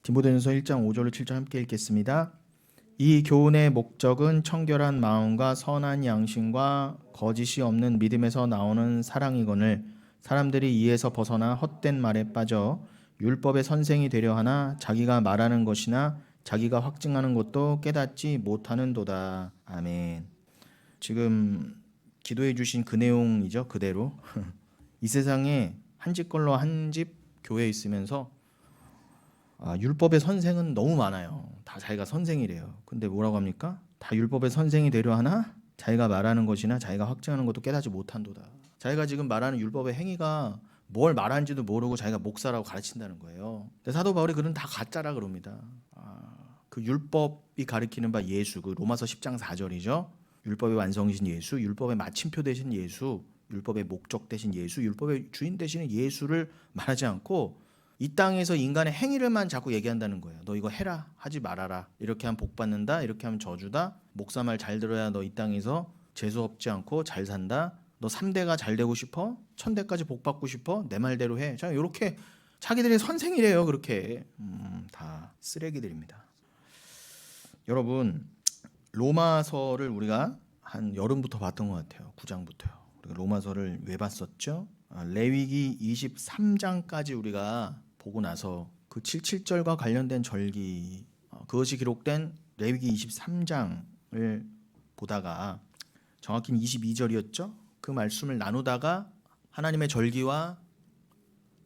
디모데전서 1장 5절로 7절 함께 읽겠습니다. 이 교훈의 목적은 청결한 마음과 선한 양심과 거짓이 없는 믿음에서 나오는 사랑이거늘 사람들이 이에서 벗어나 헛된 말에 빠져 율법의 선생이 되려 하나 자기가 말하는 것이나 자기가 확증하는 것도 깨닫지 못하는도다. 아멘. 지금 기도해 주신 그 내용이죠. 그대로 이 세상에 한 집 걸러 한 집 교회에 있으면서 율법의 선생은 너무 많아요. 다 자기가 선생이래요. 근데 뭐라고 합니까? 다 율법의 선생이 되려 하나 자기가 말하는 것이나 자기가 확증하는 것도 깨닫지 못한도다. 자기가 지금 말하는 율법의 행위가 뭘 말하는지도 모르고 자기가 목사라고 가르친다는 거예요. 근데 사도 바울이 그런 다 가짜라 그럽니다. 그 율법이 가리키는 바 예수, 그 로마서 10장 4절이죠. 율법의 완성이신 예수, 율법의 마침표 되신 예수, 율법의 목적 되신 예수, 율법의 주인 되시는 예수를 말하지 않고 이 땅에서 인간의 행위를만 자꾸 얘기한다는 거예요. 너 이거 해라, 하지 말아라. 이렇게 하면 복 받는다, 이렇게 하면 저주다. 목사 말 잘 들어야 너 이 땅에서 재수 없지 않고 잘 산다. 너 3대가 잘 되고 싶어? 1000대까지 복 받고 싶어? 내 말대로 해. 자, 이렇게 자기들이 선생이래요. 그렇게 다 쓰레기들입니다. 여러분, 로마서를 우리가 한 여름부터 봤던 것 같아요. 9장부터요. 우리가 로마서를 왜 봤었죠? 레위기 23장까지 우리가 보고 나서 그 77절과 관련된 절기, 그것이 기록된 레위기 23장을 보다가 정확히는 22절이었죠. 그 말씀을 나누다가 하나님의 절기와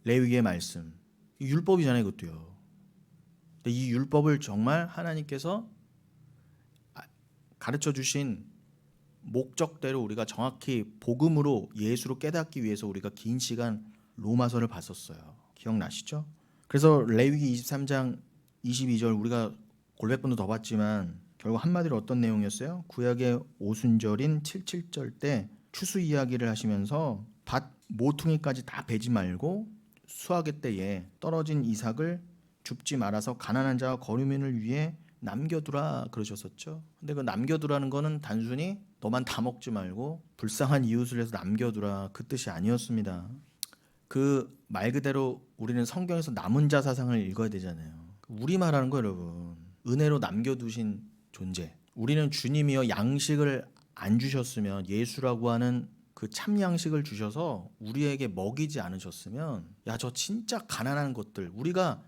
레위기의 말씀, 율법이잖아요. 그것도요. 근데 이 율법을 정말 하나님께서 가르쳐 주신 목적대로 우리가 정확히 복음으로 예수로 깨닫기 위해서 우리가 긴 시간 로마서를 봤었어요. 기억나시죠? 그래서 레위기 23장 22절 우리가 골백번도 더 봤지만 결국 한마디로 어떤 내용이었어요? 구약의 오순절인 77절 때 추수 이야기를 하시면서 밭 모퉁이까지 다 베지 말고 수확의 때에 떨어진 이삭을 줍지 말아서 가난한 자와 거류민을 위해 남겨두라 그러셨었죠. 근데 그 남겨두라는 거는 단순히 너만 다 먹지 말고 불쌍한 이웃을 해서 남겨두라 그 뜻이 아니었습니다. 그 말 그대로 우리는 성경에서 남은 자 사상을 읽어야 되잖아요. 우리 말하는 거 여러분, 은혜로 남겨두신 존재. 우리는 주님이여 양식을 안 주셨으면, 예수라고 하는 그 참 양식을 주셔서 우리에게 먹이지 않으셨으면, 야, 저 진짜 가난한 것들, 우리가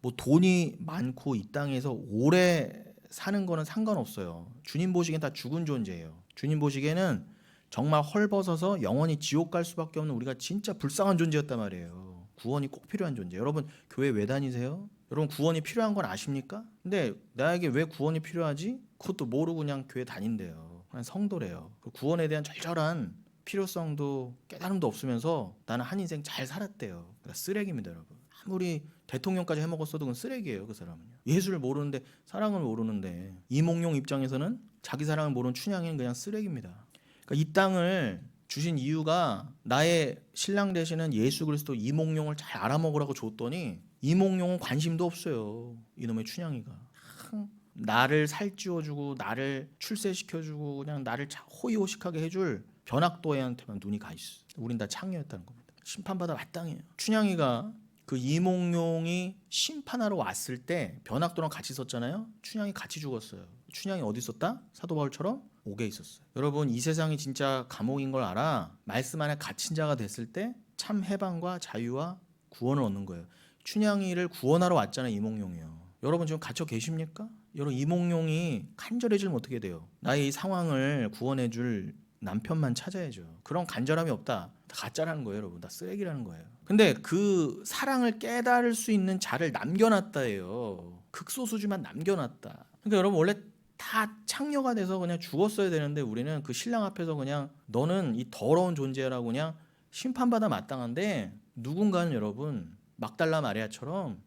뭐 돈이 많고 이 땅에서 오래 사는 거는 상관없어요. 주님 보시기엔 다 죽은 존재예요. 주님 보시기에는 정말 헐벗어서 영원히 지옥 갈 수밖에 없는 우리가 진짜 불쌍한 존재였단 말이에요. 구원이 꼭 필요한 존재. 여러분 교회 왜 다니세요? 여러분 구원이 필요한 건 아십니까? 근데 나에게 왜 구원이 필요하지? 그것도 모르고 그냥 교회 다닌대요. 그냥 성도래요. 그 구원에 대한 절절한 필요성도 깨달음도 없으면서 나는 한 인생 잘 살았대요. 그러니까 쓰레기입니다, 여러분. 아무리 대통령까지 해먹었어도 그건 쓰레기예요. 그 사람은요. 예수를 모르는데, 사랑을 모르는데, 이몽룡 입장에서는 자기 사랑을 모르는 춘향이는 그냥 쓰레기입니다. 그러니까 이 땅을 주신 이유가 나의 신랑 되시는 예수 그리스도 이몽룡을 잘 알아먹으라고 줬더니 이몽룡은 관심도 없어요. 이놈의 춘향이가 나를 살찌워주고 나를 출세시켜주고 그냥 나를 호의호식하게 해줄 변학도애한테만 눈이 가 있어. 우린 다 창녀였다는 겁니다. 심판받아 마땅해요. 춘향이가 그 이몽룡이 심판하러 왔을 때 변학도랑 같이 있었잖아요. 춘향이 같이 죽었어요. 춘향이 어디 있었다? 사도 바울처럼 옥에 있었어요. 여러분 이 세상이 진짜 감옥인 걸 알아. 말씀 안에 갇힌 자가 됐을 때 참 해방과 자유와 구원을 얻는 거예요. 춘향이를 구원하러 왔잖아요. 이몽룡이요. 여러분 지금 갇혀 계십니까? 여러분 이몽룡이 간절해지면 어떻게 돼요? 나의 이 상황을 구원해줄 남편만 찾아야죠. 그런 간절함이 없다. 다 가짜라는 거예요, 여러분. 다 쓰레기라는 거예요. 근데 그 사랑을 깨달을 수 있는 자를 남겨놨다예요. 극소수지만 남겨놨다. 그러니까 여러분 원래 다 창녀가 돼서 그냥 죽었어야 되는데 우리는 그 신랑 앞에서 그냥 너는 이 더러운 존재라고 그냥 심판받아 마땅한데, 누군가는 여러분 막달라 마리아처럼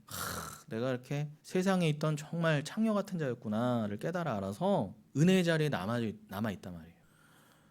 내가 이렇게 세상에 있던 정말 창녀 같은 자였구나를 깨달아 알아서 은혜의 자리에 남아있단 말이에요.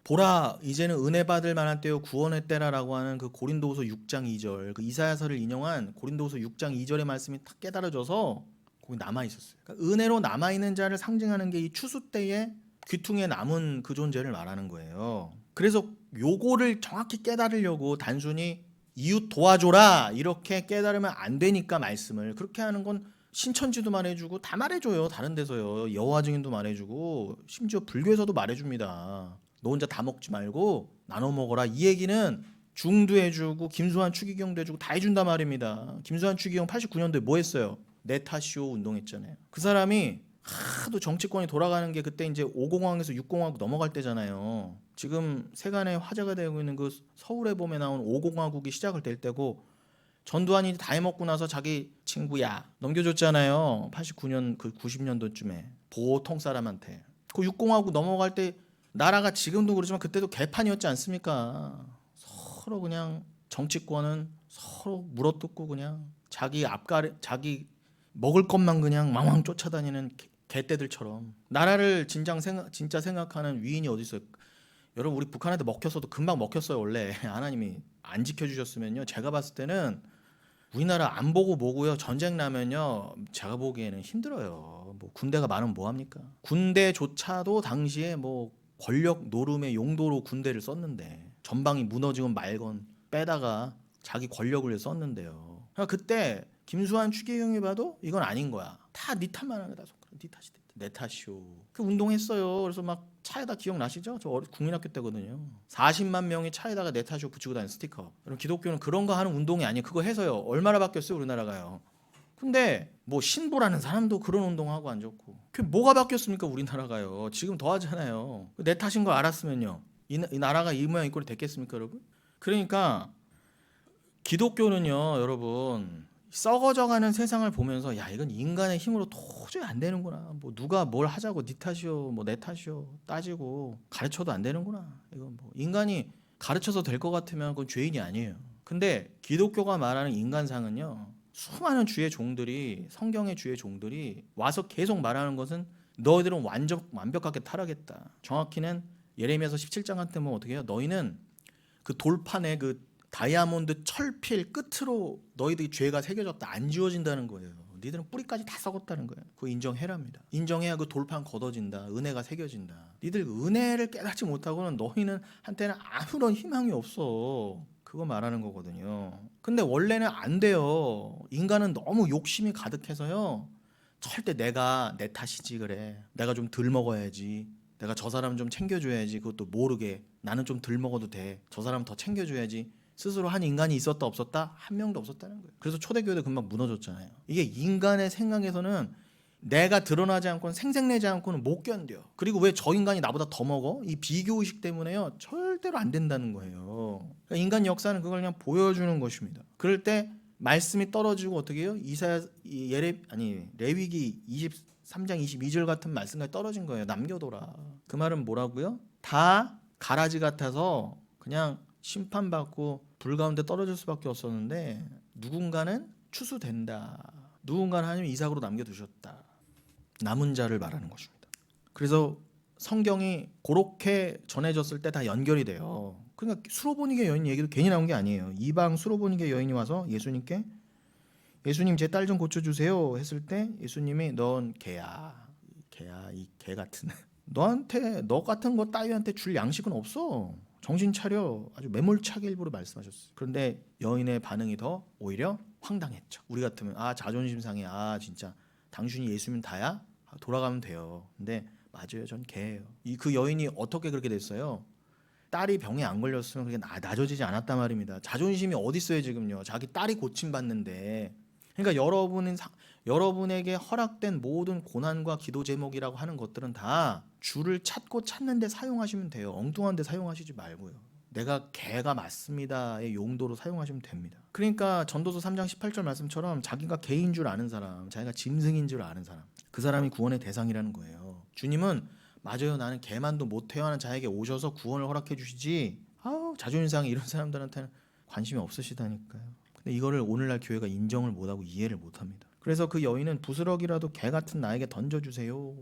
보라 이제는 은혜 받을 만한 때요 구원의 때라라고 하는 그 고린도후서 6장 2절, 그 이사야서를 인용한 고린도후서 6장 2절의 말씀이 딱 깨달아져서 거기 남아있었어요. 그러니까 은혜로 남아있는 자를 상징하는 게 이 추수 때에 귀퉁이에 남은 그 존재를 말하는 거예요. 그래서 요거를 정확히 깨달으려고 단순히 이웃 도와줘라 이렇게 깨달으면 안 되니까 말씀을 그렇게 하는 건 신천지도 말해주고 다 말해줘요. 다른 데서요. 여호와 증인도 말해주고 심지어 불교에서도 말해줍니다. 너 혼자 다 먹지 말고 나눠 먹어라. 이 얘기는 중도 해주고 김수환 추기경도 해주고 다 해준단 말입니다. 김수환 추기경 89년도에 뭐 했어요? 네타쇼 운동했잖아요. 그 사람이 하도 정치권이 돌아가는 게 그때 이제 5공화국에서 6공화국 넘어갈 때잖아요. 지금 세간에 화제가 되고 있는 그 서울의 봄에 나온 5공화국이 시작을 될 때고 전두환이 다 해먹고 나서 자기 친구야 넘겨줬잖아요. 89년 그 90년도쯤에 보통 사람한테. 그 6공화국 넘어갈 때 나라가 지금도 그렇지만 그때도 개판이었지 않습니까? 서로 그냥 정치권은 서로 물어뜯고 그냥 자기 앞가리 자기 먹을 것만 그냥 망망 쫓아다니는 개떼들처럼. 나라를 진짜 생각하는 위인이 어디 있어요? 여러분 우리 북한한테 먹혔어도 금방 먹혔어요. 원래 하나님이 안 지켜주셨으면요. 제가 봤을 때는 우리나라 안 보고 뭐고요. 전쟁 나면요. 제가 보기에는 힘들어요. 뭐 군대가 많으면 뭐 합니까? 군대조차도 당시에 뭐 권력 노름의 용도로 군대를 썼는데 전방이 무너지건 말건 빼다가 자기 권력을 위해 썼는데요. 그러니까 그때 김수환 추기경이 봐도 이건 아닌 거야. 다 네 탓만 하는 거다. 네 탓이 내 탓이오. 그 운동했어요. 그래서 막 차에다 기억나시죠? 저 국민학교 때거든요. 40만 명이 차에다가 내 탓이오 붙이고 다니는 스티커. 여러분 기독교는 그런 거 하는 운동이 아니에요. 그거 해서요. 얼마나 바뀌었어요 우리나라가요. 근데 뭐 신부라는 사람도 그런 운동하고 앉았고 그 뭐가 바뀌었습니까 우리나라가요. 지금 더 하잖아요. 내 탓인 거 알았으면요. 이 나라가 이 모양 이 꼴이 됐겠습니까 여러분? 그러니까 기독교는요 여러분 썩어져가는 세상을 보면서 야 이건 인간의 힘으로 도저히 안 되는구나. 뭐 누가 뭘 하자고 네 탓이요 뭐 내 탓이요 따지고 가르쳐도 안 되는구나. 이건 뭐 인간이 가르쳐서 될 것 같으면 그건 죄인이 아니에요. 근데 기독교가 말하는 인간상은요 수많은 주의 종들이 성경의 주의 종들이 와서 계속 말하는 것은 너희들은 완벽하게 타락했다. 정확히는 예레미야서 17장 같은 뭐 어떻게 해요? 너희는 그 돌판에 그 다이아몬드 철필 끝으로 너희들이 죄가 새겨졌다. 안 지워진다는 거예요. 니들은 뿌리까지 다 썩었다는 거예요. 그거 인정해랍니다. 인정해야 그 돌판 걷어진다. 은혜가 새겨진다. 니들 은혜를 깨닫지 못하고는 너희는 한테는 아무런 희망이 없어. 그거 말하는 거거든요. 근데 원래는 안 돼요. 인간은 너무 욕심이 가득해서요. 절대 내가 내 탓이지 그래. 내가 좀 덜 먹어야지. 내가 저 사람 좀 챙겨줘야지. 그것도 모르게. 나는 좀 덜 먹어도 돼. 저 사람 더 챙겨줘야지. 스스로 한 인간이 있었다 없었다? 한 명도 없었다는 거예요. 그래서 초대교회도 금방 무너졌잖아요. 이게 인간의 생각에서는 내가 드러나지 않고는 생색내지 않고는 못 견뎌. 그리고 왜 저 인간이 나보다 더 먹어? 이 비교의식 때문에요. 절대로 안 된다는 거예요. 그러니까 인간 역사는 그걸 그냥 보여주는 것입니다. 그럴 때 말씀이 떨어지고 어떻게 해요? 레위기 23장 22절 같은 말씀까지 떨어진 거예요. 남겨둬라. 그 말은 뭐라고요? 다 가라지 같아서 그냥 심판받고 불 가운데 떨어질 수밖에 없었는데 누군가는 추수된다. 누군가는 하나님이 이삭으로 남겨두셨다. 남은 자를 말하는 것입니다. 그래서 성경이 그렇게 전해졌을 때 다 연결이 돼요. 그러니까 수로보니게 여인 얘기도 괜히 나온 게 아니에요. 이방 수로보니게 여인이 와서 예수님께 예수님 제 딸 좀 고쳐주세요 했을 때 예수님이 넌 개야 이 개 같은 너한테 너 같은 거 따위한테 줄 양식은 없어. 정신 차려. 아주 매몰차게 일부러 말씀하셨어요. 그런데 여인의 반응이 더 오히려 황당했죠. 우리 같으면 자존심 상해. 진짜 당신이 예수님 다야? 돌아가면 돼요. 근데 맞아요. 전 개예요. 그 여인이 어떻게 그렇게 됐어요? 딸이 병에 안 걸렸으면 그게 낮아지지 않았단 말입니다. 자존심이 어디 있어요 지금요. 자기 딸이 고침받는데. 그러니까 여러분에게 허락된 모든 고난과 기도 제목이라고 하는 것들은 다 주를 찾는 데 사용하시면 돼요. 엉뚱한 데 사용하시지 말고요. 내가 개가 맞습니다의 용도로 사용하시면 됩니다. 그러니까 전도서 3장 18절 말씀처럼 자기가 개인 줄 아는 사람, 자기가 짐승인 줄 아는 사람, 그 사람이 구원의 대상이라는 거예요. 주님은 맞아요. 나는 개만도 못해요 하는 자에게 오셔서 구원을 허락해 주시지 자존심 상해 이런 사람들한테는 관심이 없으시다니까요. 근데 이거를 오늘날 교회가 인정을 못하고 이해를 못합니다. 그래서 그 여인은 부스럭이라도 개 같은 나에게 던져주세요.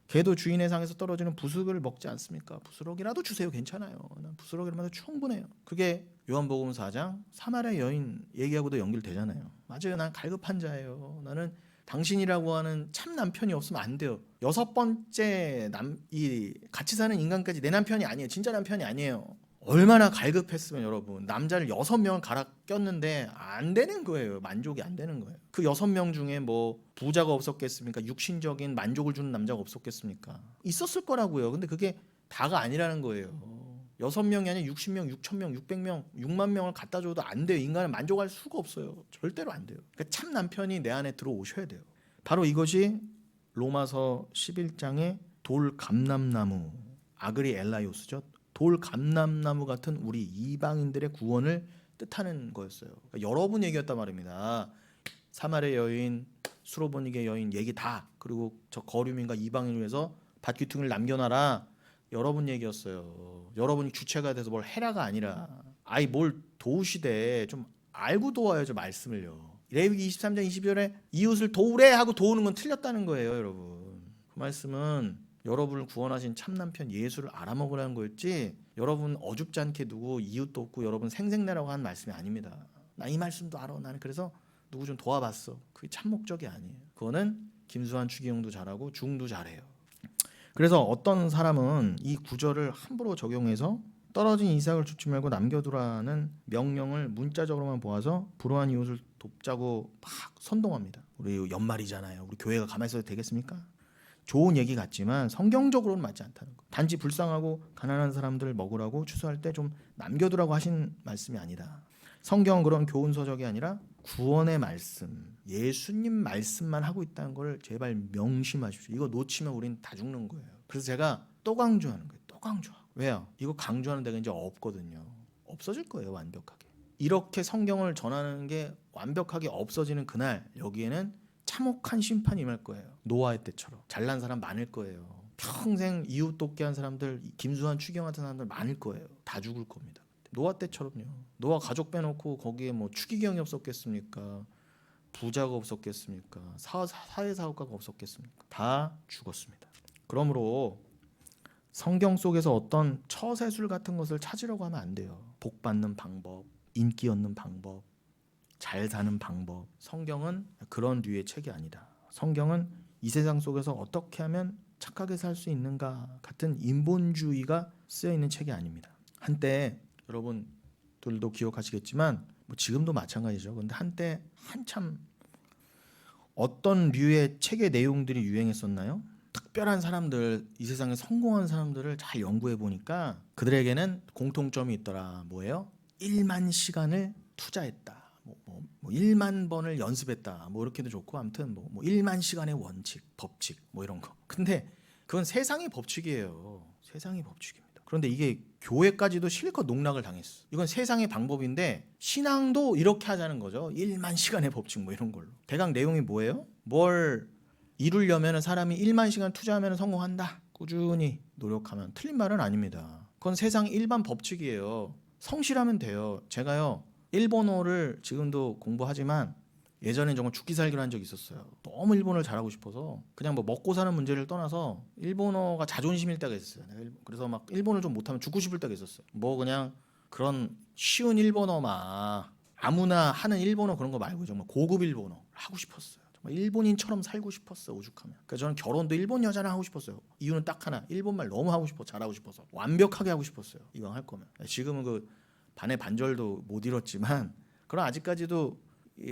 개도 주인의 상에서 떨어지는 부스럭을 먹지 않습니까? 부스럭이라도 주세요. 괜찮아요. 난 부스럭이라도 충분해요. 그게 요한복음 4장 사마리아 여인 얘기하고도 연결되잖아요. 맞아요. 난 갈급한 자예요. 나는 당신이라고 하는 참 남편이 없으면 안 돼요. 6번째 같이 사는 인간까지 내 남편이 아니에요. 진짜 남편이 아니에요. 얼마나 갈급했으면 여러분. 남자를 6명을 갈아 꼈는데 안 되는 거예요. 만족이 안 되는 거예요. 그 6명 중에 뭐 부자가 없었겠습니까? 육신적인 만족을 주는 남자가 없었겠습니까? 있었을 거라고요. 근데 그게 다가 아니라는 거예요. 6명이 아니라 60명, 6,000명, 600명, 6만 명을 갖다 줘도 안 돼요. 인간은 만족할 수가 없어요. 절대로 안 돼요. 그러니까 참 남편이 내 안에 들어오셔야 돼요. 바로 이것이 로마서 11장의 돌 감람나무, 아그리 엘라이오스죠. 돌 감람나무 같은 우리 이방인들의 구원을 뜻하는 거였어요. 그러니까 여러분 얘기였단 말입니다. 사마리아 여인, 수로보니게 여인 얘기 다, 그리고 저 거류민과 이방인을 위해서 밭귀퉁이를 남겨놔라. 여러분 얘기였어요. 여러분이 주체가 돼서 뭘 해라가 아니라, 아이 뭘 도우시되 좀 알고 도와야죠. 말씀을요. 레위기 23장 22절에 이웃을 도우래 하고 도우는 건 틀렸다는 거예요. 여러분, 그 말씀은 여러분을 구원하신 참남편 예수를 알아먹으라는 거였지, 여러분 어줍지 않게 누구 이웃도 없고 여러분 생색내라고 하는 말씀이 아닙니다. 나 이 말씀도 알아. 나는 그래서 누구 좀 도와봤어. 그게 참 목적이 아니에요. 그거는 김수환 추기경도 잘하고 중도 잘해요. 그래서 어떤 사람은 이 구절을 함부로 적용해서 떨어진 이삭을 줍지 말고 남겨두라는 명령을 문자적으로만 보아서 불우한 이웃을 돕자고 막 선동합니다. 우리 연말이잖아요. 우리 교회가 가만히 있어도 되겠습니까? 좋은 얘기 같지만 성경적으로는 맞지 않다는 거. 단지 불쌍하고 가난한 사람들 먹으라고 추수할 때 좀 남겨두라고 하신 말씀이 아니다. 성경은 그런 교훈 서적이 아니라 구원의 말씀, 예수님 말씀만 하고 있다는 걸 제발 명심하십시오. 이거 놓치면 우린 다 죽는 거예요. 그래서 제가 또 강조하는 거예요. 또 강조하고. 왜요? 이거 강조하는 데가 이제 없거든요. 없어질 거예요. 완벽하게. 이렇게 성경을 전하는 게 완벽하게 없어지는 그날, 여기에는 참혹한 심판이 임할 거예요. 노아의 때처럼. 잘난 사람 많을 거예요. 평생 이웃 돕게 한 사람들, 김수환 추경 같은 사람들 많을 거예요. 다 죽을 겁니다. 노아 때처럼요. 노아 가족 빼놓고 거기에 뭐 추기경이 없었겠습니까? 부자가 없었겠습니까? 사회사업가가 없었겠습니까? 다 죽었습니다. 그러므로 성경 속에서 어떤 처세술 같은 것을 찾으려고 하면 안 돼요. 복 받는 방법, 인기 얻는 방법, 잘 사는 방법. 성경은 그런 류의 책이 아니다. 성경은 이 세상 속에서 어떻게 하면 착하게 살 수 있는가 같은 인본주의가 쓰여 있는 책이 아닙니다. 한때 여러분들도 기억하시겠지만 뭐 지금도 마찬가지죠. 근데 한때 한참 어떤 류의 책의 내용들이 유행했었나요? 특별한 사람들, 이 세상에 성공한 사람들을 잘 연구해 보니까 그들에게는 공통점이 있더라. 뭐예요? 1만 시간을 투자했다. 뭐 1만 번을 연습했다. 뭐 이렇게도 좋고, 아무튼 뭐 1만 시간의 원칙, 법칙 뭐 이런 거. 근데 그건 세상의 법칙이에요. 세상의 법칙입니다. 그런데 이게 교회까지도 실컷 농락을 당했어. 이건 세상의 방법인데 신앙도 이렇게 하자는 거죠. 1만 시간의 법칙 뭐 이런 걸로. 대강 내용이 뭐예요? 뭘 이루려면 사람이 1만 시간 투자하면 성공한다. 꾸준히 노력하면. 틀린 말은 아닙니다. 그건 세상 일반 법칙이에요. 성실하면 돼요. 제가요, 일본어를 지금도 공부하지만 예전엔 정말 죽기 살기로 한 적이 있었어요. 너무 일본어를 잘하고 싶어서 그냥 뭐 먹고 사는 문제를 떠나서 일본어가 자존심일 때가 있었어요. 그래서 막 일본어를 좀 못하면 죽고 싶을 때가 있었어요. 뭐 그냥 그런 쉬운 일본어만 아무나 하는 일본어 그런 거 말고 정말 고급 일본어 하고 싶었어요. 정말 일본인처럼 살고 싶었어요. 오죽하면. 그래서 저는 결혼도 일본 여자랑 하고 싶었어요. 이유는 딱 하나. 일본말 너무 하고 싶어. 잘하고 싶어서. 완벽하게 하고 싶었어요. 이왕 할 거면. 지금은 그 반의 반절도 못 이뤘지만 그런 아직까지도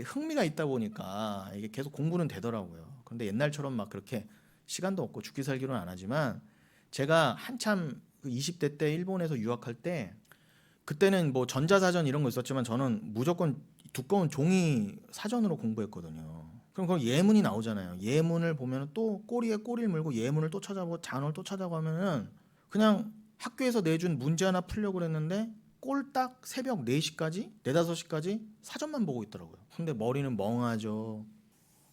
흥미가 있다 보니까 이게 계속 공부는 되더라고요. 그런데 옛날처럼 막 그렇게 시간도 없고 죽기 살기로는 안 하지만, 제가 한참 그 20대 때 일본에서 유학할 때, 그때는 뭐 전자사전 이런 거 있었지만 저는 무조건 두꺼운 종이 사전으로 공부했거든요. 그럼 거기 예문이 나오잖아요. 예문을 보면 또 꼬리에 꼬리를 물고 예문을 또 찾아보고 단어를 또 찾아보고 하면은 그냥 학교에서 내준 문제 하나 풀려고 그랬는데 꼴딱 새벽 4시까지, 4, 5시까지 사전만 보고 있더라고요. 근데 머리는 멍하죠.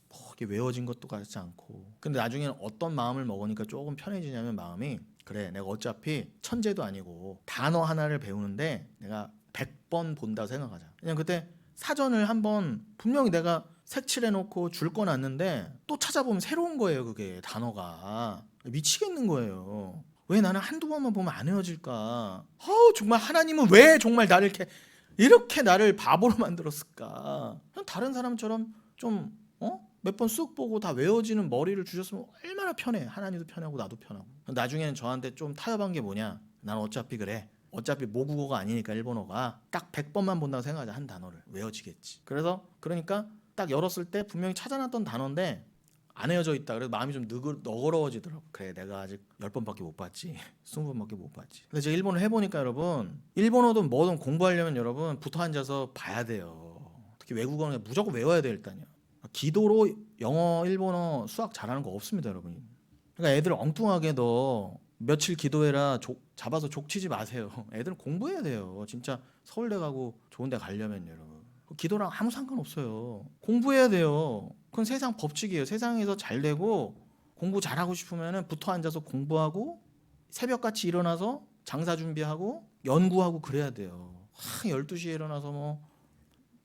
뭐 이게 외워진 것도 같지 않고. 근데 나중에는 어떤 마음을 먹으니까 조금 편해지냐면, 마음이 그래, 내가 어차피 천재도 아니고 단어 하나를 배우는데 내가 100번 본다 생각하자. 그냥 그때 사전을 한번 분명히 내가 색칠해놓고 줄 거 놨는데 또 찾아보면 새로운 거예요. 그게 단어가. 미치겠는 거예요. 왜 나는 한두 번만 보면 안 헤어질까? 정말 하나님은 왜 정말 나를 이렇게 나를 바보로 만들었을까? 다른 사람처럼 좀 몇 번 쑥 보고 다 외워지는 머리를 주셨으면 얼마나 편해. 하나님도 편하고 나도 편하고. 나중에는 저한테 좀 타협한 게 뭐냐? 난 어차피 그래. 어차피 모국어가 아니니까 일본어가 딱 100번만 본다고 생각하자. 한 단어를 외워지겠지. 그러니까 딱 열었을 때 분명히 찾아놨던 단어인데 안 외워져 있다. 그래서 마음이 좀 너그러워지더라고. 그래, 내가 아직 10번밖에 못 봤지. 20번밖에 못 봤지. 근데 제가 일본어 해보니까 여러분, 일본어든 뭐든 공부하려면 여러분 붙어 앉아서 봐야 돼요. 특히 외국어는 무조건 외워야 돼. 일단요. 기도로 영어, 일본어, 수학 잘하는 거 없습니다, 여러분. 그러니까 애들 엉뚱하게 너 며칠 기도해라 잡아서 족치지 마세요. 애들은 공부해야 돼요. 진짜 서울대 가고 좋은 데 가려면 여러분. 기도랑 아무 상관없어요. 공부해야 돼요. 그건 세상 법칙이에요. 세상에서 잘 되고 공부 잘하고 싶으면 붙어 앉아서 공부하고 새벽같이 일어나서 장사 준비하고 연구하고 그래야 돼요. 12시에 일어나서 뭐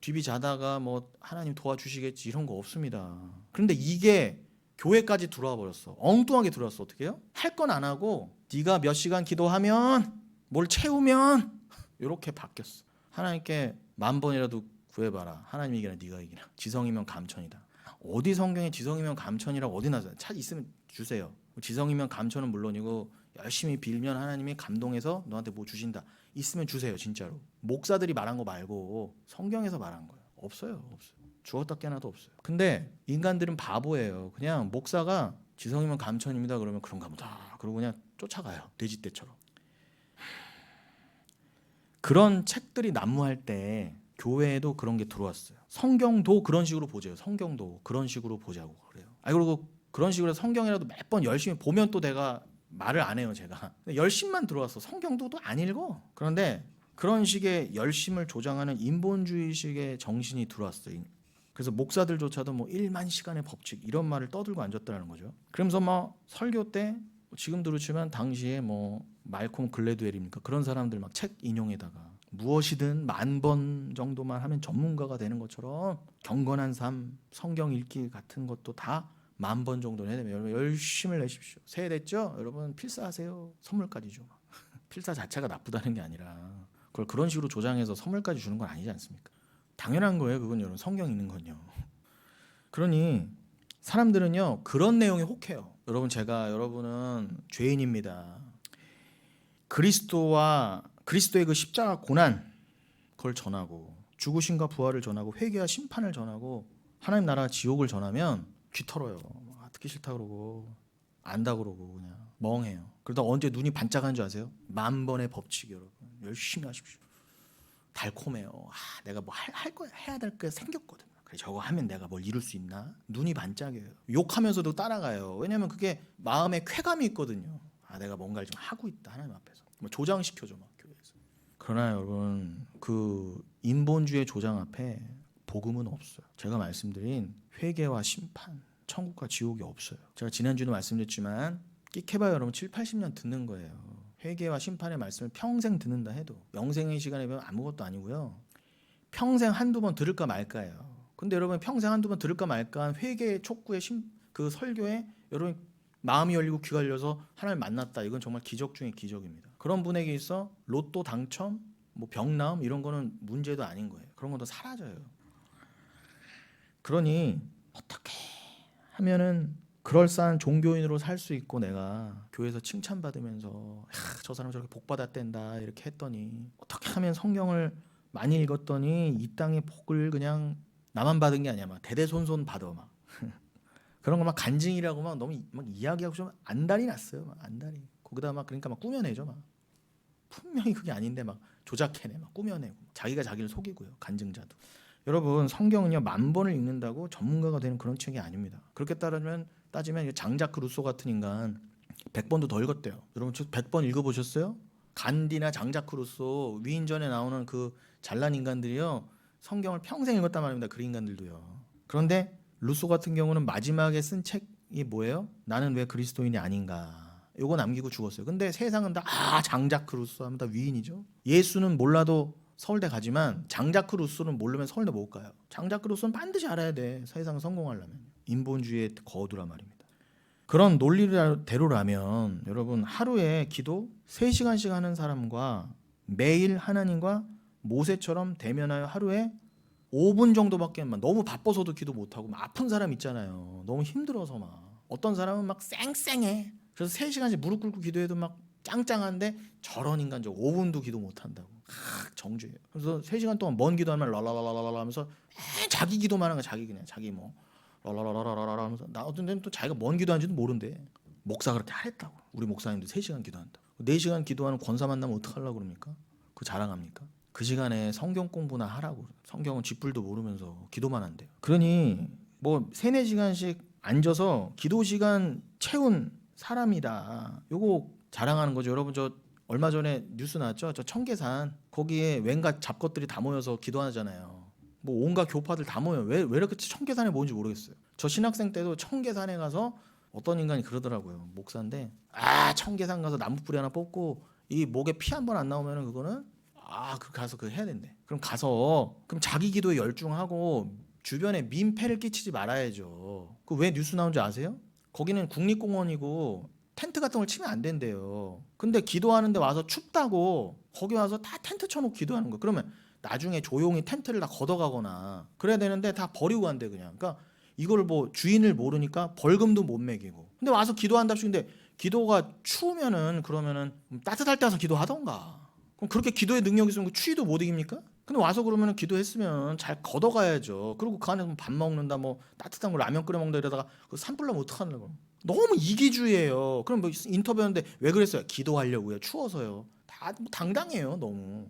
뒤비 자다가 뭐 하나님 도와주시겠지 이런 거 없습니다. 그런데 이게 교회까지 들어와 버렸어. 엉뚱하게 들어왔어. 어떻게 해요? 할 건 안 하고 네가 몇 시간 기도하면 뭘 채우면 이렇게 바뀌었어. 하나님께 10,000번이라도 구해봐라. 하나님이 이기나 네가 이기나. 지성이면 감천이다. 어디 성경에 지성이면 감천이라고 어디 나서요? 차 있으면 주세요. 지성이면 감천은 물론이고 열심히 빌면 하나님이 감동해서 너한테 뭐 주신다. 있으면 주세요. 진짜로. 목사들이 말한 거 말고 성경에서 말한 거예요. 없어요. 주었다 깨나도 없어요. 근데 인간들은 바보예요. 그냥 목사가 지성이면 감천입니다. 그러면 그런가 보다. 그러고 그냥 쫓아가요. 돼지떼처럼. 그런 책들이 난무할 때 교회에도 그런 게 들어왔어요. 성경도 그런 식으로 보자고. 성경도 그런 식으로 보자고 그래요. 그리고 그런 식으로 성경이라도 몇 번 열심히 보면 또 내가 말을 안 해요. 제가 열심만 들어왔어. 성경도 또 안 읽어. 그런데 그런 식의 열심을 조장하는 인본주의식의 정신이 들어왔어요. 그래서 목사들조차도 뭐 1만 시간의 법칙 이런 말을 떠들고 앉았다는 거죠. 그러면서 막 설교 때 지금 들으시면 당시에 뭐 말콤 글래드웰입니까? 그런 사람들 막 책 인용에다가 무엇이든 10,000번 정도만 하면 전문가가 되는 것처럼 경건한 삶, 성경 읽기 같은 것도 다 10,000번 정도는 해야 되면 여러분 열심히 내십시오. 새해 됐죠? 여러분 필사하세요. 선물까지 줘. 필사 자체가 나쁘다는 게 아니라 그걸 그런 식으로 조장해서 선물까지 주는 건 아니지 않습니까? 당연한 거예요. 그건 여러분 성경 있는 건요. 그러니 사람들은요 그런 내용에 혹해요. 여러분 제가 여러분은 죄인입니다. 그리스도의 그 십자가 고난 그걸 전하고 죽으심과 부활을 전하고 회개와 심판을 전하고 하나님 나라 지옥을 전하면 귀 털어요. 듣기 싫다 그러고 안다 그러고 그냥 멍해요. 그러다 언제 눈이 반짝하는 줄 아세요? 10,000번의 법칙 여러분 열심히 하십시오. 달콤해요. 내가 뭐 할 거야 해야 될 게 생겼거든. 그래 저거 하면 내가 뭘 이룰 수 있나? 눈이 반짝여요. 욕하면서도 따라가요. 왜냐면 그게 마음에 쾌감이 있거든요. 내가 뭔가를 좀 하고 있다 하나님 앞에서. 뭐 조장시켜줘 막 교회에서. 그러나 여러분 그 인본주의 조장 앞에 복음은 없어요. 제가 말씀드린 회개와 심판, 천국과 지옥이 없어요. 제가 지난주도 말씀드렸지만 끽해봐요 여러분 7, 80년 듣는 거예요. 회개와 심판의 말씀을 평생 듣는다 해도 영생의 시간에 보면 아무것도 아니고요. 평생 한두 번 들을까 말까예요. 근데 여러분 평생 한두 번 들을까 말까 회개의 촉구의 그 설교에 여러분 마음이 열리고 귀가 열려서 하나님을 만났다. 이건 정말 기적 중에 기적입니다. 그런 분에게 있어 로또 당첨, 뭐 병나음 이런 거는 문제도 아닌 거예요. 그런 것도 사라져요. 그러니 어떻게 하면은 그럴싸한 종교인으로 살 수 있고 내가 교회에서 칭찬받으면서 저 사람 저렇게 복 받았댄다 이렇게 했더니 어떻게 하면 성경을 많이 읽었더니 이 땅의 복을 그냥 나만 받은 게 아니야 막 대대손손 받아 막 그런 거 막 간증이라고 막 너무 막 이야기하고 좀 안달이 났어요. 막 안달이. 거기다 막 그러니까 막 꾸며내죠 막. 분명히 그게 아닌데 막 조작해내 막 꾸며내고 자기가 자기를 속이고요. 간증자도. 여러분 성경은요 10,000번을 읽는다고 전문가가 되는 그런 책이 아닙니다. 그렇게 따지면 장자크 루소 같은 인간 100번도 더 읽었대요. 여러분 100번 읽어보셨어요? 간디나 장자크 루소 위인전에 나오는 그 잘난 인간들이요 성경을 평생 읽었단 말입니다. 그 인간들도요. 그런데 루소 같은 경우는 마지막에 쓴 책이 뭐예요? 나는 왜 그리스도인이 아닌가. 요거 남기고 죽었어요. 근데 세상은 다 장자크 루소 하면 다 위인이죠. 예수는 몰라도 서울대 가지만 장자크 루소는 모르면 서울대 못 가요. 장자크 루소는 반드시 알아야 돼. 세상 성공하려면. 인본주의의 거두라 말입니다. 그런 논리대로라면 여러분 하루에 기도 3시간씩 하는 사람과 매일 하나님과 모세처럼 대면하여 하루에 5분 정도밖에 너무 바빠서도 기도 못하고 아픈 사람 있잖아요. 너무 힘들어서 막 어떤 사람은 막 쌩쌩해. 그래서 3시간씩 무릎 꿇고 기도해도 막 짱짱한데 저런 인간 저 5분도 기도 못 한다고. 정죄예요. 그래서 3시간 동안 뭔 기도하면 랄랄랄랄라 하면서 자기 기도만 하는 거야. 자기 그냥 자기 뭐 랄랄랄랄라 하면서 나 어떤 데는 또 자기가 뭔 기도하는지도 모른대. 목사 그렇게 하랬다고. 우리 목사님도 3시간 기도한다. 4시간 기도하는 권사 만나면 어떡하려고 그럽니까? 그거 자랑합니까? 그 시간에 성경 공부나 하라고. 성경은 쥐뿔도 모르면서 기도만 한대요. 그러니 뭐 3-4시간씩 앉아서 기도 시간 채운 사람이다. 요거 자랑하는 거죠. 여러분 저 얼마 전에 뉴스 나왔죠? 저 청계산 거기에 웬가 잡것들이 다 모여서 기도하잖아요. 뭐 온갖 교파들 다 모여. 왜 이렇게 청계산에 모인지 모르겠어요. 저 신학생 때도 청계산에 가서 어떤 인간이 그러더라고요. 목사인데 청계산 가서 나무 뿌리 하나 뽑고 이 목에 피 한 번 안 나오면은 그거는 그 가서 그거 해야 된대. 그럼 가서 그럼 자기 기도에 열중하고 주변에 민폐를 끼치지 말아야죠. 그 왜 뉴스 나온지 아세요? 거기는 국립공원이고 텐트 같은 걸 치면 안 된대요. 근데 기도하는데 와서 춥다고 거기 와서 다 텐트 쳐놓고 기도하는 거. 그러면 나중에 조용히 텐트를 다 걷어가거나 그래야 되는데 다 버리고 간대 그냥. 그러니까 이걸 뭐 주인을 모르니까 벌금도 못 매기고. 근데 와서 기도한답시고. 근데 기도가 추우면은 그러면은 따뜻할 때 와서 기도하던가. 그럼 그렇게 기도의 능력이 있으면 추위도 못 이깁니까? 근데 와서 그러면은 기도했으면 잘 걷어가야죠. 그리고 그 안에 밥 먹는다, 뭐 따뜻한 거 라면 끓여 먹는다 이러다가 그 산불나면 어떡하려고? 너무 이기주의예요. 그럼 뭐 인터뷰하는데 왜 그랬어요? 기도하려고요. 추워서요. 다 당당해요, 너무.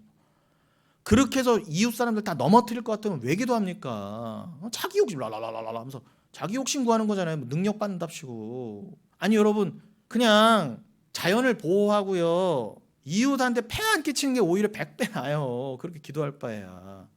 그렇게 해서 이웃 사람들 다 넘어뜨릴 것 같으면 왜 기도합니까? 자기 욕심 라라라라라 하면서 자기 욕심 구하는 거잖아요. 뭐 능력 받는답시고. 아니 여러분 그냥 자연을 보호하고요. 이웃한테 폐 안 끼치는 게 오히려 100배 나아요. 그렇게 기도할 바에야.